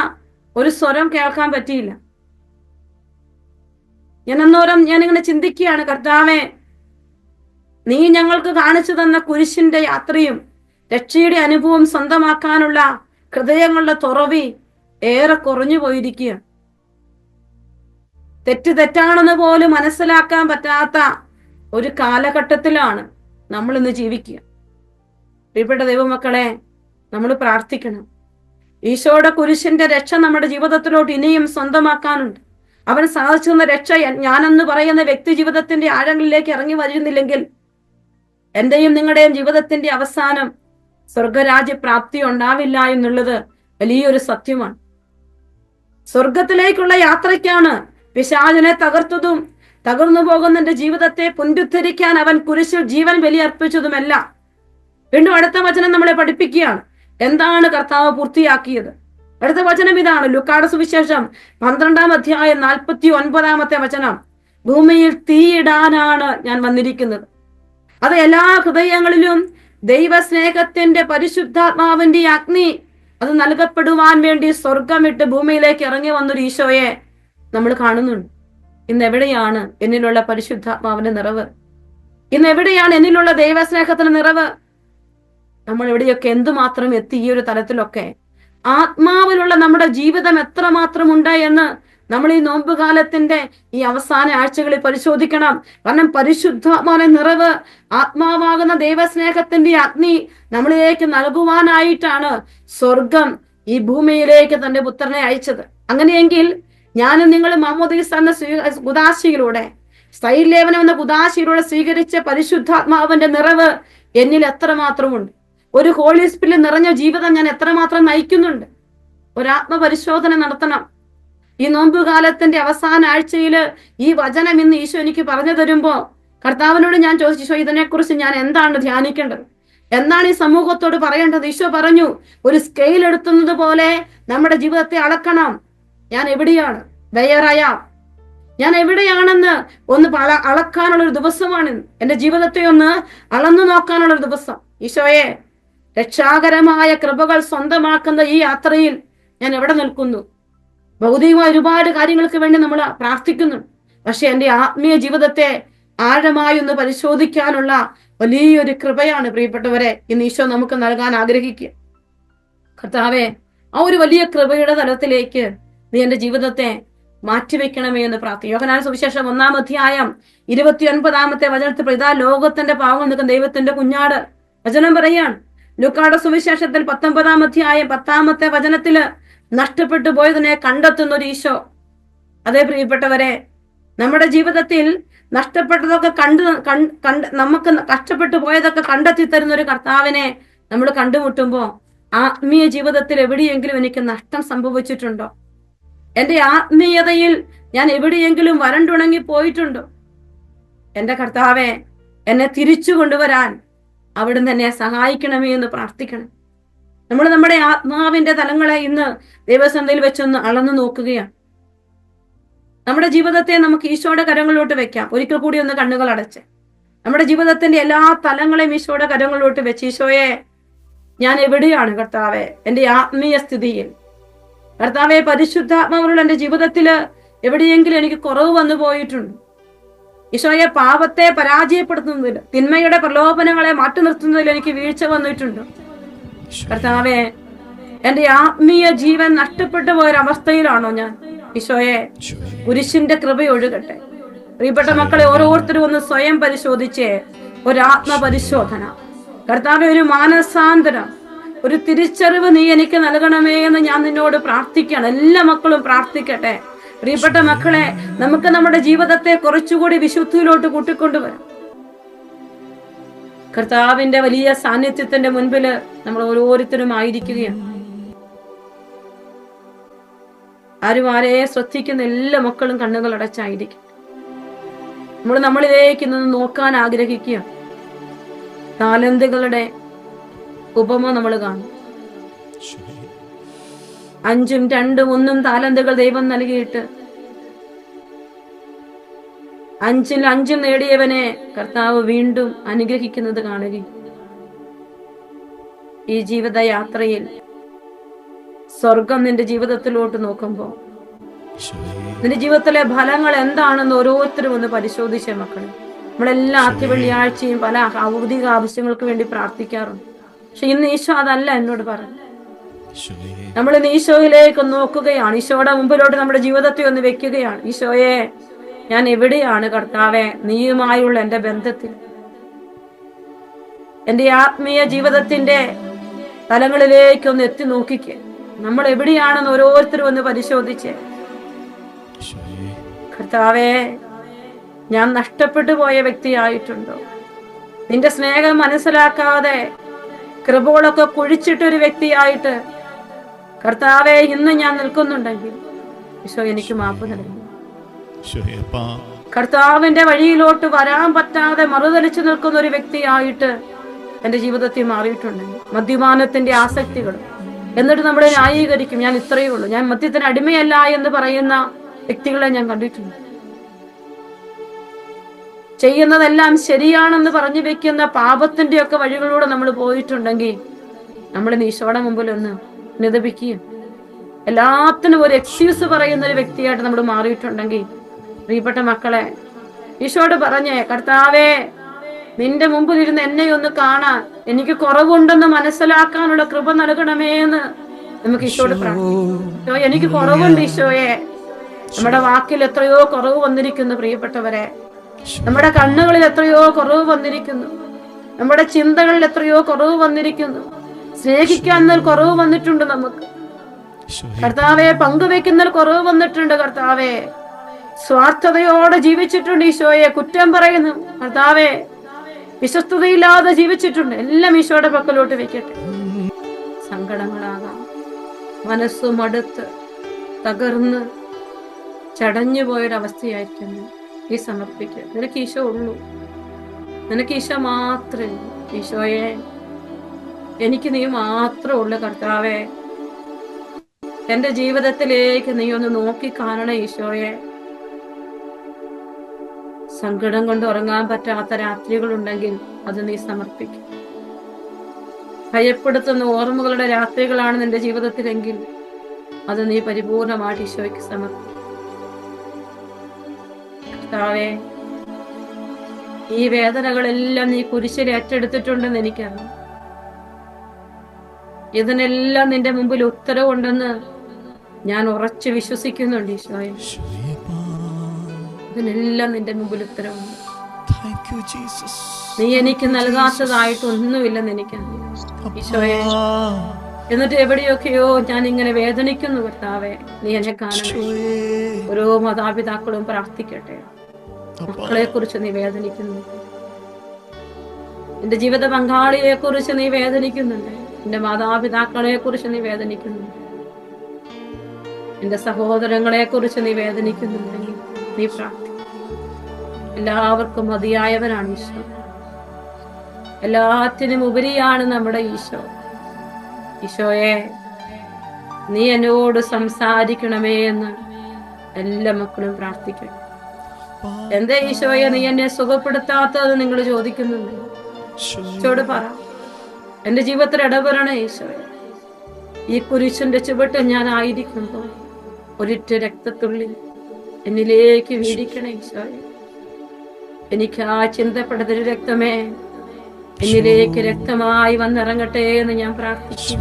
Speaker 1: ഒരു സ്വരം കേൾക്കാൻ പറ്റിയില്ല. ഞാനിങ്ങനെ ചിന്തിക്കുകയാണ്, കർത്താവേ, നീ ഞങ്ങൾക്ക് കാണിച്ചു തന്ന കുരിശിന്റെ യാത്രയും രക്ഷയുടെ അനുഭവം സ്വന്തമാക്കാനുള്ള ഹൃദയങ്ങളുടെ തുറവി ഏറെ കുറഞ്ഞു പോയിരിക്കുക. തെറ്റാണെന്ന് പോലും മനസ്സിലാക്കാൻ പറ്റാത്ത ഒരു കാലഘട്ടത്തിലാണ് നമ്മൾ ഇന്ന് ജീവിക്കുക. പ്രിയപ്പെട്ട ദൈവമക്കളെ, നമ്മൾ പ്രാർത്ഥിക്കണം. ഈശോയുടെ കുരിശിന്റെ രക്ഷ നമ്മുടെ ജീവിതത്തിലോട്ട് ഇനിയും സ്വന്തമാക്കാനുണ്ട്. അവൻ സാധിച്ചു തന്ന രക്ഷ ഞാനെന്ന് പറയുന്ന വ്യക്തി ജീവിതത്തിന്റെ ആഴങ്ങളിലേക്ക് ഇറങ്ങി വരുന്നില്ലെങ്കിൽ എന്റെയും നിങ്ങളുടെയും ജീവിതത്തിന്റെ അവസാനം സ്വർഗരാജ്യ പ്രാപ്തി ഉണ്ടാവില്ല എന്നുള്ളത് വലിയൊരു സത്യമാണ്. സ്വർഗത്തിലേക്കുള്ള യാത്രയ്ക്കാണ് പിശാചിനെ തകർത്തതും തകർന്നു പോകുന്ന എന്റെ ജീവിതത്തെ പുനരുദ്ധരിക്കാൻ അവൻ കുരിശിൽ ജീവൻ ബലിയർപ്പിച്ചതുമല്ല. വീണ്ടും അടുത്ത വചനം നമ്മളെ പഠിപ്പിക്കുകയാണ്, എന്താണ് കർത്താവ് പൂർത്തിയാക്കിയത്. അടുത്ത വചനം ഇതാണ്, ലൂക്കായുടെ സുവിശേഷം 12-ാം അധ്യായം 49-ാമത്തെ വചനം. ഭൂമിയിൽ തീയിടാനാണ് ഞാൻ വന്നിരിക്കുന്നത്. അത് എല്ലാ ഹൃദയങ്ങളിലും ദൈവസ്നേഹത്തിന്റെ പരിശുദ്ധാത്മാവിന്റെ അഗ്നി അത് നൽകപ്പെടുവാൻ വേണ്ടി സ്വർഗം വിട്ട് ഭൂമിയിലേക്ക് ഇറങ്ങി വന്നൊരു ഈശോയെ നമ്മൾ കാണുന്നുണ്ട്. ഇന്ന് എവിടെയാണ് എന്നിലുള്ള പരിശുദ്ധാത്മാവിന്റെ നിറവ്? ഇന്ന് എവിടെയാണ് എന്നിലുള്ള ദൈവസ്നേഹത്തിന്റെ നിറവ്? നമ്മൾ എവിടെയൊക്കെ എന്തുമാത്രം എത്തി? ഈ ഒരു തലത്തിലൊക്കെ ആത്മാവിലുള്ള നമ്മുടെ ജീവിതം എത്രമാത്രം ഉണ്ട് എന്ന് നമ്മൾ ഈ നോമ്പുകാലത്തിന്റെ ഈ അവസാന ആഴ്ചകളിൽ പരിശോധിക്കണം. കാരണം പരിശുദ്ധാത്മാവിന്റെ നിറവ്, ആത്മാവാകുന്ന ദൈവസ്നേഹത്തിന്റെ അഗ്നി നമ്മളിലേക്ക് നൽകുവാനായിട്ടാണ് സ്വർഗം ഈ ഭൂമിയിലേക്ക് തന്റെ പുത്രനെ അയച്ചത്. അങ്ങനെയെങ്കിൽ ഞാനും നിങ്ങൾ മാമോദീസ എന്ന കുദാശയിലൂടെ, സ്ഥൈര്യലേപനം എന്ന കുദാശയിലൂടെ സ്വീകരിച്ച പരിശുദ്ധാത്മാവിന്റെ നിറവ് എന്നിൽ എത്രമാത്രമുണ്ട്? ഒരു ഹോളി സ്പിരിറ്റ് നിറഞ്ഞ ജീവിതം ഞാൻ എത്രമാത്രം നയിക്കുന്നുണ്ട്? ഒരാത്മപരിശോധന നടത്തണം. ഈ നോമ്പുകാലത്തിന്റെ അവസാന ആഴ്ചയിൽ ഈ വചനം ഇന്ന് ഈശോ എനിക്ക് പറഞ്ഞു തരുമ്പോ കർത്താവിനോട് ഞാൻ ചോദിച്ചു, ഈശോ ഇതിനെക്കുറിച്ച് ഞാൻ എന്താണ് ധ്യാനിക്കേണ്ടത്, എന്താണ് ഈ സമൂഹത്തോട് പറയേണ്ടത്? ഈശോ പറഞ്ഞു, ഒരു സ്കെയിൽ എടുത്തുന്നത് പോലെ നമ്മുടെ ജീവിതത്തെ അളക്കണം. ഞാൻ എവിടെയാണ്? ഞാൻ എവിടെയാണെന്ന് ഒന്ന് അളക്കാനുള്ള ഒരു ദിവസമാണ്. എന്റെ ജീവിതത്തെ ഒന്ന് അളന്നു നോക്കാനുള്ള ഒരു ദിവസം. ഈശോയെ, രക്ഷാകരമായ കൃപകൾ സ്വന്തമാക്കുന്ന ഈ യാത്രയിൽ ഞാൻ എവിടെ നിൽക്കുന്നു? ഭൗതികമായ ഒരുപാട് കാര്യങ്ങൾക്ക് വേണ്ടി നമ്മൾ പ്രാർത്ഥിക്കുന്നുണ്ട്. പക്ഷെ എൻ്റെ ആത്മീയ ജീവിതത്തെ ആഴമായി ഒന്ന് പരിശോധിക്കാനുള്ള വലിയൊരു കൃപയാണ് പ്രിയപ്പെട്ടവരെ ഇന്ന് ഈശോ നമുക്ക് നൽകാൻ ആഗ്രഹിക്കുക. കർത്താവെ, ആ ഒരു വലിയ കൃപയുടെ തലത്തിലേക്ക് നീ എന്റെ ജീവിതത്തെ മാറ്റിവെക്കണമേ എന്ന് പ്രാർത്ഥിക്കും. യോഹന്നാൻ സുവിശേഷം 1-ാം അധ്യായം 29-ാമത്തെ വചനത്തിൽ ഇതാ ലോകത്തിന്റെ പാവം നിൽക്കുന്ന ദൈവത്തിന്റെ കുഞ്ഞാട്. വചനം പറയാണ് ലൂക്കായുടെ സുവിശേഷത്തിൽ 19-ാം അധ്യായം 10-ാമത്തെ വചനത്തില് നഷ്ടപ്പെട്ടു പോയതിനെ കണ്ടെത്തുന്ന ഒരു ഈശോ. അതേ പ്രിയപ്പെട്ടവരെ, നമ്മുടെ ജീവിതത്തിൽ നഷ്ടപ്പെട്ടതൊക്കെ നമുക്ക് കഷ്ടപ്പെട്ടു പോയതൊക്കെ കണ്ടെത്തി തരുന്ന ഒരു കർത്താവിനെ നമ്മൾ കണ്ടുമുട്ടുമ്പോ ആത്മീയ ജീവിതത്തിൽ എവിടെയെങ്കിലും എനിക്ക് നഷ്ടം സംഭവിച്ചിട്ടുണ്ടോ? എന്റെ ആത്മീയതയിൽ ഞാൻ എവിടെയെങ്കിലും വരണ്ടുണങ്ങി പോയിട്ടുണ്ടോ? എന്റെ കർത്താവെ, എന്നെ തിരിച്ചു കൊണ്ടുവരാൻ അവിടുന്ന് എന്നെ സഹായിക്കണമേ എന്ന് പ്രാർത്ഥിക്കണം. നമ്മൾ നമ്മുടെ ആത്മാവിന്റെ തലങ്ങളെ ഇന്ന് ദൈവസന്നിധിയിൽ വെച്ചൊന്ന് അളന്നു നോക്കുകയാണ്. നമ്മുടെ ജീവിതത്തെ നമുക്ക് ഈശോയുടെ കരങ്ങളിലോട്ട് വെക്കാം. ഒരിക്കൽ കൂടി ഒന്ന് കണ്ണുകൾ അടച്ച് നമ്മുടെ ജീവിതത്തിന്റെ എല്ലാ തലങ്ങളെയും ഈശോയുടെ കരങ്ങളിലോട്ട് വെച്ച്, ഈശോയെ, ഞാൻ എവിടെയാണ് കർത്താവെ എന്റെ ആത്മീയ സ്ഥിതിയിൽ? കർത്താവെ, പരിശുദ്ധാത്മാവുള്ള എന്റെ ജീവിതത്തില് എവിടെയെങ്കിലും എനിക്ക് കുറവ് വന്നു പോയിട്ടുണ്ട്. ഈശോയെ, പാപത്തെ പരാജയപ്പെടുത്തുന്നതിൽ, തിന്മയുടെ പ്രലോഭനങ്ങളെ മാറ്റി നിർത്തുന്നതിൽ എനിക്ക് വീഴ്ച വന്നിട്ടുണ്ട്. കർത്താവെ, എന്റെ ആത്മീയ ജീവൻ നഷ്ടപ്പെട്ടു പോയൊരവസ്ഥയിലാണോ ഞാൻ? ഈശോയെ, കുരിശിന്റെ കൃപ ഒഴുകട്ടെ. പ്രിയപ്പെട്ട മക്കളെ, ഓരോരുത്തരും ഒന്ന് സ്വയം പരിശോധിച്ചേ. ഒരു ആത്മപരിശോധന. കർത്താവെ, ഒരു മാനസാന്തരം, ഒരു തിരിച്ചറിവ് നീ എനിക്ക് നൽകണമേ എന്ന് ഞാൻ നിന്നോട് പ്രാർത്ഥിക്കുകയാണ്. എല്ലാ മക്കളും പ്രാർത്ഥിക്കട്ടെ. പ്രിയപ്പെട്ട മക്കളെ, നമുക്ക് നമ്മുടെ ജീവിതത്തെ കുറച്ചുകൂടി വിശുദ്ധിയിലോട്ട് കൂട്ടിക്കൊണ്ടുവരാം. കർത്താവിന്റെ വലിയ സാന്നിധ്യത്തിന്റെ മുൻപില് നമ്മൾ ഓരോരുത്തരും ആയിരിക്കുകയാണ്. ആരും ആരെയെ ശ്രദ്ധിക്കുന്ന എല്ലാ മക്കളും കണ്ണുകൾ അടച്ചായിരിക്കും. നമ്മളിലേക്ക് നിന്ന് നോക്കാൻ ആഗ്രഹിക്കുക. താലന്തുകളുടെ ഉപമ നമ്മൾ കാണും. 5, 2, 1 താലന്തുകൾ ദൈവം നൽകിയിട്ട് 5-ൽ 5 നേടിയവനെ കർത്താവ് വീണ്ടും അനുഗ്രഹിക്കുന്നത് കാണുകയും, ഈ ജീവിതയാത്രയിൽ സ്വർഗം നിന്റെ ജീവിതത്തിലോട്ട് നോക്കുമ്പോ നിന്റെ ജീവിതത്തിലെ ഫലങ്ങൾ എന്താണെന്ന് ഓരോരുത്തരും ഒന്ന് പരിശോധിച്ചേ മക്കളെ. നമ്മളെല്ലാം ആദ്യ വെള്ളിയാഴ്ചയും പല ഭൗതിക ആവശ്യങ്ങൾക്ക് വേണ്ടി പ്രാർത്ഥിക്കാറുണ്ട്. പക്ഷെ ഇന്ന് ഈശോ അതല്ല എന്നോട് പറഞ്ഞു. നമ്മൾ ഇന്ന് ഈശോയിലേക്ക് നോക്കുകയാണ്. ഈശോയുടെ മുമ്പിലോട്ട് നമ്മുടെ ജീവിതത്തെ ഒന്ന് വെക്കുകയാണ്. ഈശോയെ, ഞാൻ എവിടെയാണ് കർത്താവെ നീയുമായുള്ള എന്റെ ബന്ധത്തിൽ? എന്റെ ആത്മീയ ജീവിതത്തിന്റെ തലങ്ങളിലേക്ക് ഒന്ന് എത്തി നോക്കിക്കേ. നമ്മൾ എവിടെയാണെന്ന് ഓരോരുത്തരും ഒന്ന് പരിശോധിച്ചേ. കർത്താവെ, ഞാൻ നഷ്ടപ്പെട്ടു പോയ വ്യക്തിയായിട്ടുണ്ടോ? നിന്റെ സ്നേഹം മനസ്സിലാക്കാതെ കൃപകളൊക്കെ കുഴിച്ചിട്ടൊരു വ്യക്തിയായിട്ട് കർത്താവെ ഇന്ന് ഞാൻ നിൽക്കുന്നുണ്ടെങ്കിൽ ഈശോ എനിക്ക് മാപ്പ് നൽകുന്നു. കർത്താവിന്റെ വഴിയിലോട്ട് വരാൻ പറ്റാതെ മറുതലിച്ചു നിൽക്കുന്ന ഒരു വ്യക്തിയായിട്ട് എന്റെ ജീവിതത്തിൽ മാറിയിട്ടുണ്ടെങ്കിൽ, മദ്യപാനത്തിന്റെ ആസക്തികൾ, എന്നിട്ട് നമ്മളെ ന്യായീകരിക്കും. ഞാൻ ഇത്രയേ ഉള്ളൂ, ഞാൻ മദ്യത്തിന് അടിമയല്ല എന്ന് പറയുന്ന വ്യക്തികളെ ഞാൻ കണ്ടിട്ടുണ്ട്. ചെയ്യുന്നതെല്ലാം ശരിയാണെന്ന് പറഞ്ഞു വെക്കുന്ന പാപത്തിന്റെ ഒക്കെ വഴികളിലൂടെ നമ്മൾ പോയിട്ടുണ്ടെങ്കിൽ നമ്മൾ ഈശോയുടെ മുമ്പിൽ ഒന്ന് നിതപിക്കുകയും എല്ലാത്തിനും ഒരു എക്സ്ക്യൂസ് പറയുന്ന ഒരു വ്യക്തിയായിട്ട് നമ്മൾ മാറിയിട്ടുണ്ടെങ്കിൽ, പ്രിയപ്പെട്ട മക്കളെ, ഈശോയോട് പറഞ്ഞേ, കർത്താവേ, നിന്റെ മുമ്പിൽ ഇരുന്ന് എന്നെ ഒന്ന് കാണാൻ, എനിക്ക് കുറവുണ്ടെന്ന് മനസ്സിലാക്കാനുള്ള കൃപ നൽകണമേ എന്ന് നമുക്ക് ഈശോയോട് പ്രാർത്ഥിക്കാം. എനിക്ക് കുറവുണ്ട് ഈശോയെ. നമ്മുടെ വാക്കിൽ എത്രയോ കുറവ് വന്നിരിക്കുന്നു പ്രിയപ്പെട്ടവരെ. നമ്മുടെ കണ്ണുകളിൽ എത്രയോ കുറവ് വന്നിരിക്കുന്നു. നമ്മുടെ ചിന്തകളിൽ എത്രയോ കുറവ് വന്നിരിക്കുന്നു. സ്നേഹിക്കാൻ കുറവ് വന്നിട്ടുണ്ട് നമുക്ക് കർത്താവെ. പങ്കുവെക്കുന്നതിൽ കുറവ് വന്നിട്ടുണ്ട് കർത്താവെ. സ്വാർത്ഥതയോടെ ജീവിച്ചിട്ടുണ്ട് ഈശോയെ. കുറ്റം പറയുന്നു കർത്താവെ. വിശ്വസ്തതയില്ലാതെ ജീവിച്ചിട്ടുണ്ട്. എല്ലാം ഈശോയുടെ പക്കലോട്ട് വെക്കട്ടെ. സങ്കടങ്ങളാകാം, മനസ്സു മടുത്ത് തകർന്ന് ചടഞ്ഞു പോയൊരവസ്ഥയായിരിക്കുന്നു. ഈ സമർപ്പിക്കുക. നിനക്ക് ഈശോ ഉള്ളൂ, നിനക്ക് ഈശോ മാത്രമേ ഉള്ളൂ. ഈശോയെ, എനിക്ക് നീ മാത്രമേ ഉള്ളൂ കർത്താവെ. എന്റെ ജീവിതത്തിലേക്ക് നീ ഒന്ന് നോക്കി കാണണേ ഈശോയെ. സങ്കടം കൊണ്ട് ഉറങ്ങാൻ പറ്റാത്ത രാത്രികളുണ്ടെങ്കിൽ അത് നീ സമർപ്പിക്കും. ഭയപ്പെടുത്തുന്ന ഓർമ്മകളുടെ രാത്രികളാണ് നിന്റെ ജീവിതത്തിലെങ്കിൽ അത് നീ പരിപൂർണമായിട്ട് ഈശോയ്ക്ക് സമർപ്പിക്കും. കർത്താവേ, ഈ വേദനകളെല്ലാം നീ കുരിശിൽ ഏറ്റെടുത്തിട്ടുണ്ടെന്ന് എനിക്കറിയാം. ഇതിനെല്ലാം നിന്റെ മുമ്പിൽ ഉത്തരവുണ്ടെന്ന് ഞാൻ ഉറച്ചു വിശ്വസിക്കുന്നുണ്ട് ഈശോയെ. ഇതിനെല്ലാം നിന്റെ മുമ്പിൽ ഉത്തരവുണ്ട്. നീ എനിക്ക് നൽകാത്തതായിട്ടൊന്നുമില്ലെന്ന് എനിക്കറിയാം ഈശോയെ. എന്നിട്ട് എവിടെയൊക്കെയോ ഞാൻ ഇങ്ങനെ വേദനിക്കുന്നു കർത്താവേ, നീ എന്നെ കാണണേ. ഓരോ മാതാപിതാക്കളും പ്രാർത്ഥിക്കട്ടെ. മക്കളെ കുറിച്ച് നീ വേദനിക്കുന്നു, എന്റെ ജീവിത പങ്കാളിയെ കുറിച്ച് നീ വേദനിക്കുന്നുണ്ട്, എന്റെ മാതാപിതാക്കളെ കുറിച്ച് നീ വേദനിക്കുന്നുണ്ട്, എന്റെ സഹോദരങ്ങളെ കുറിച്ച് നീ വേദനിക്കുന്നുണ്ടെങ്കിൽ നീ പ്രാർത്ഥിക്കും. എല്ലാവർക്കും മതിയായവനാണ് ഈശോ. എല്ലാത്തിനും ഉപരിയാണ് നമ്മുടെ ഈശോ. ഈശോയെ, നീ എന്നോട് സംസാരിക്കണമേ എന്ന് എല്ലാ മക്കളും പ്രാർത്ഥിക്കണം. എന്തേ ഈശോയെ നീ എന്നെ സുഖപ്പെടുത്താത്തത് നിങ്ങൾ ചോദിക്കുന്നുണ്ട്. ഈശോട് പറ, എന്റെ ജീവിതത്തിൽ ഇടപെടണേ ഈശോയെ. ഈ കുരിശിന്റെ ചുവട്ടിൽ ഞാൻ ആയിരിക്കുമ്പോൾ ഒരിറ്റ രക്തത്തുള്ളി എന്നിലേക്ക് വീഴിക്കണേ ഈശോയെ. എനിക്ക് ആ ചിന്തപ്പെടുന്ന രക്തമേ എന്നിലേക്ക് രക്തമായി വന്നിറങ്ങട്ടെ എന്ന് ഞാൻ പ്രാർത്ഥിക്കും.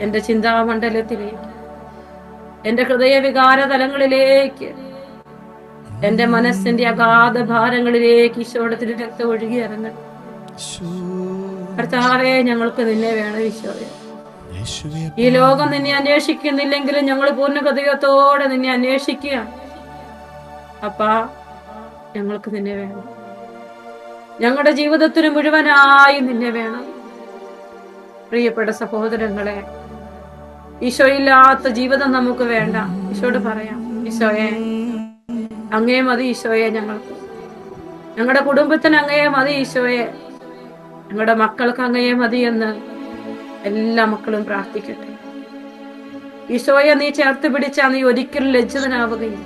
Speaker 1: എന്റെ ചിന്താമണ്ഡലത്തിലേക്ക്, എന്റെ ഹൃദയവികാര തലങ്ങളിലേക്ക്, എന്റെ മനസ്സിന്റെ അഗാധ ഭാരങ്ങളിലേക്ക് ഈശോയുടെ രക്തം ഒഴുകി ഇറങ്ങട്ടെ. കർത്താവേ, ഞങ്ങൾക്ക് നിന്നെ വേണം ഈശോയെ. ഈ ലോകം നിന്നെ അന്വേഷിക്കുന്നില്ലെങ്കിലും ഞങ്ങൾ പൂർണ്ണ ഹൃദയത്തോടെ നിന്നെ അന്വേഷിക്കുക. അപ്പാ, ഞങ്ങൾക്ക് നിന്നെ വേണം. ഞങ്ങളുടെ ജീവിതത്തിന് മുഴുവനായി നിന്നെ വേണം. പ്രിയപ്പെട്ട സഹോദരങ്ങളെ, ഈശോയില്ലാത്ത ജീവിതം നമുക്ക് വേണ്ട. ഈശോയോട് പറയാം, ഈശോയെ അങ്ങേ മതി ഈശോയെ, ഞങ്ങൾക്ക് ഞങ്ങളുടെ കുടുംബത്തിന് അങ്ങയെ മതി ഈശോയെ, ഞങ്ങളുടെ മക്കൾക്ക് അങ്ങയെ മതി എന്ന് എല്ലാ മക്കളും പ്രാർത്ഥിക്കട്ടെ. ഈശോയെ നീ ചേർത്ത് പിടിച്ചാൽ നീ ഒരിക്കലും ലജ്ജിതനാവുകയില്ല.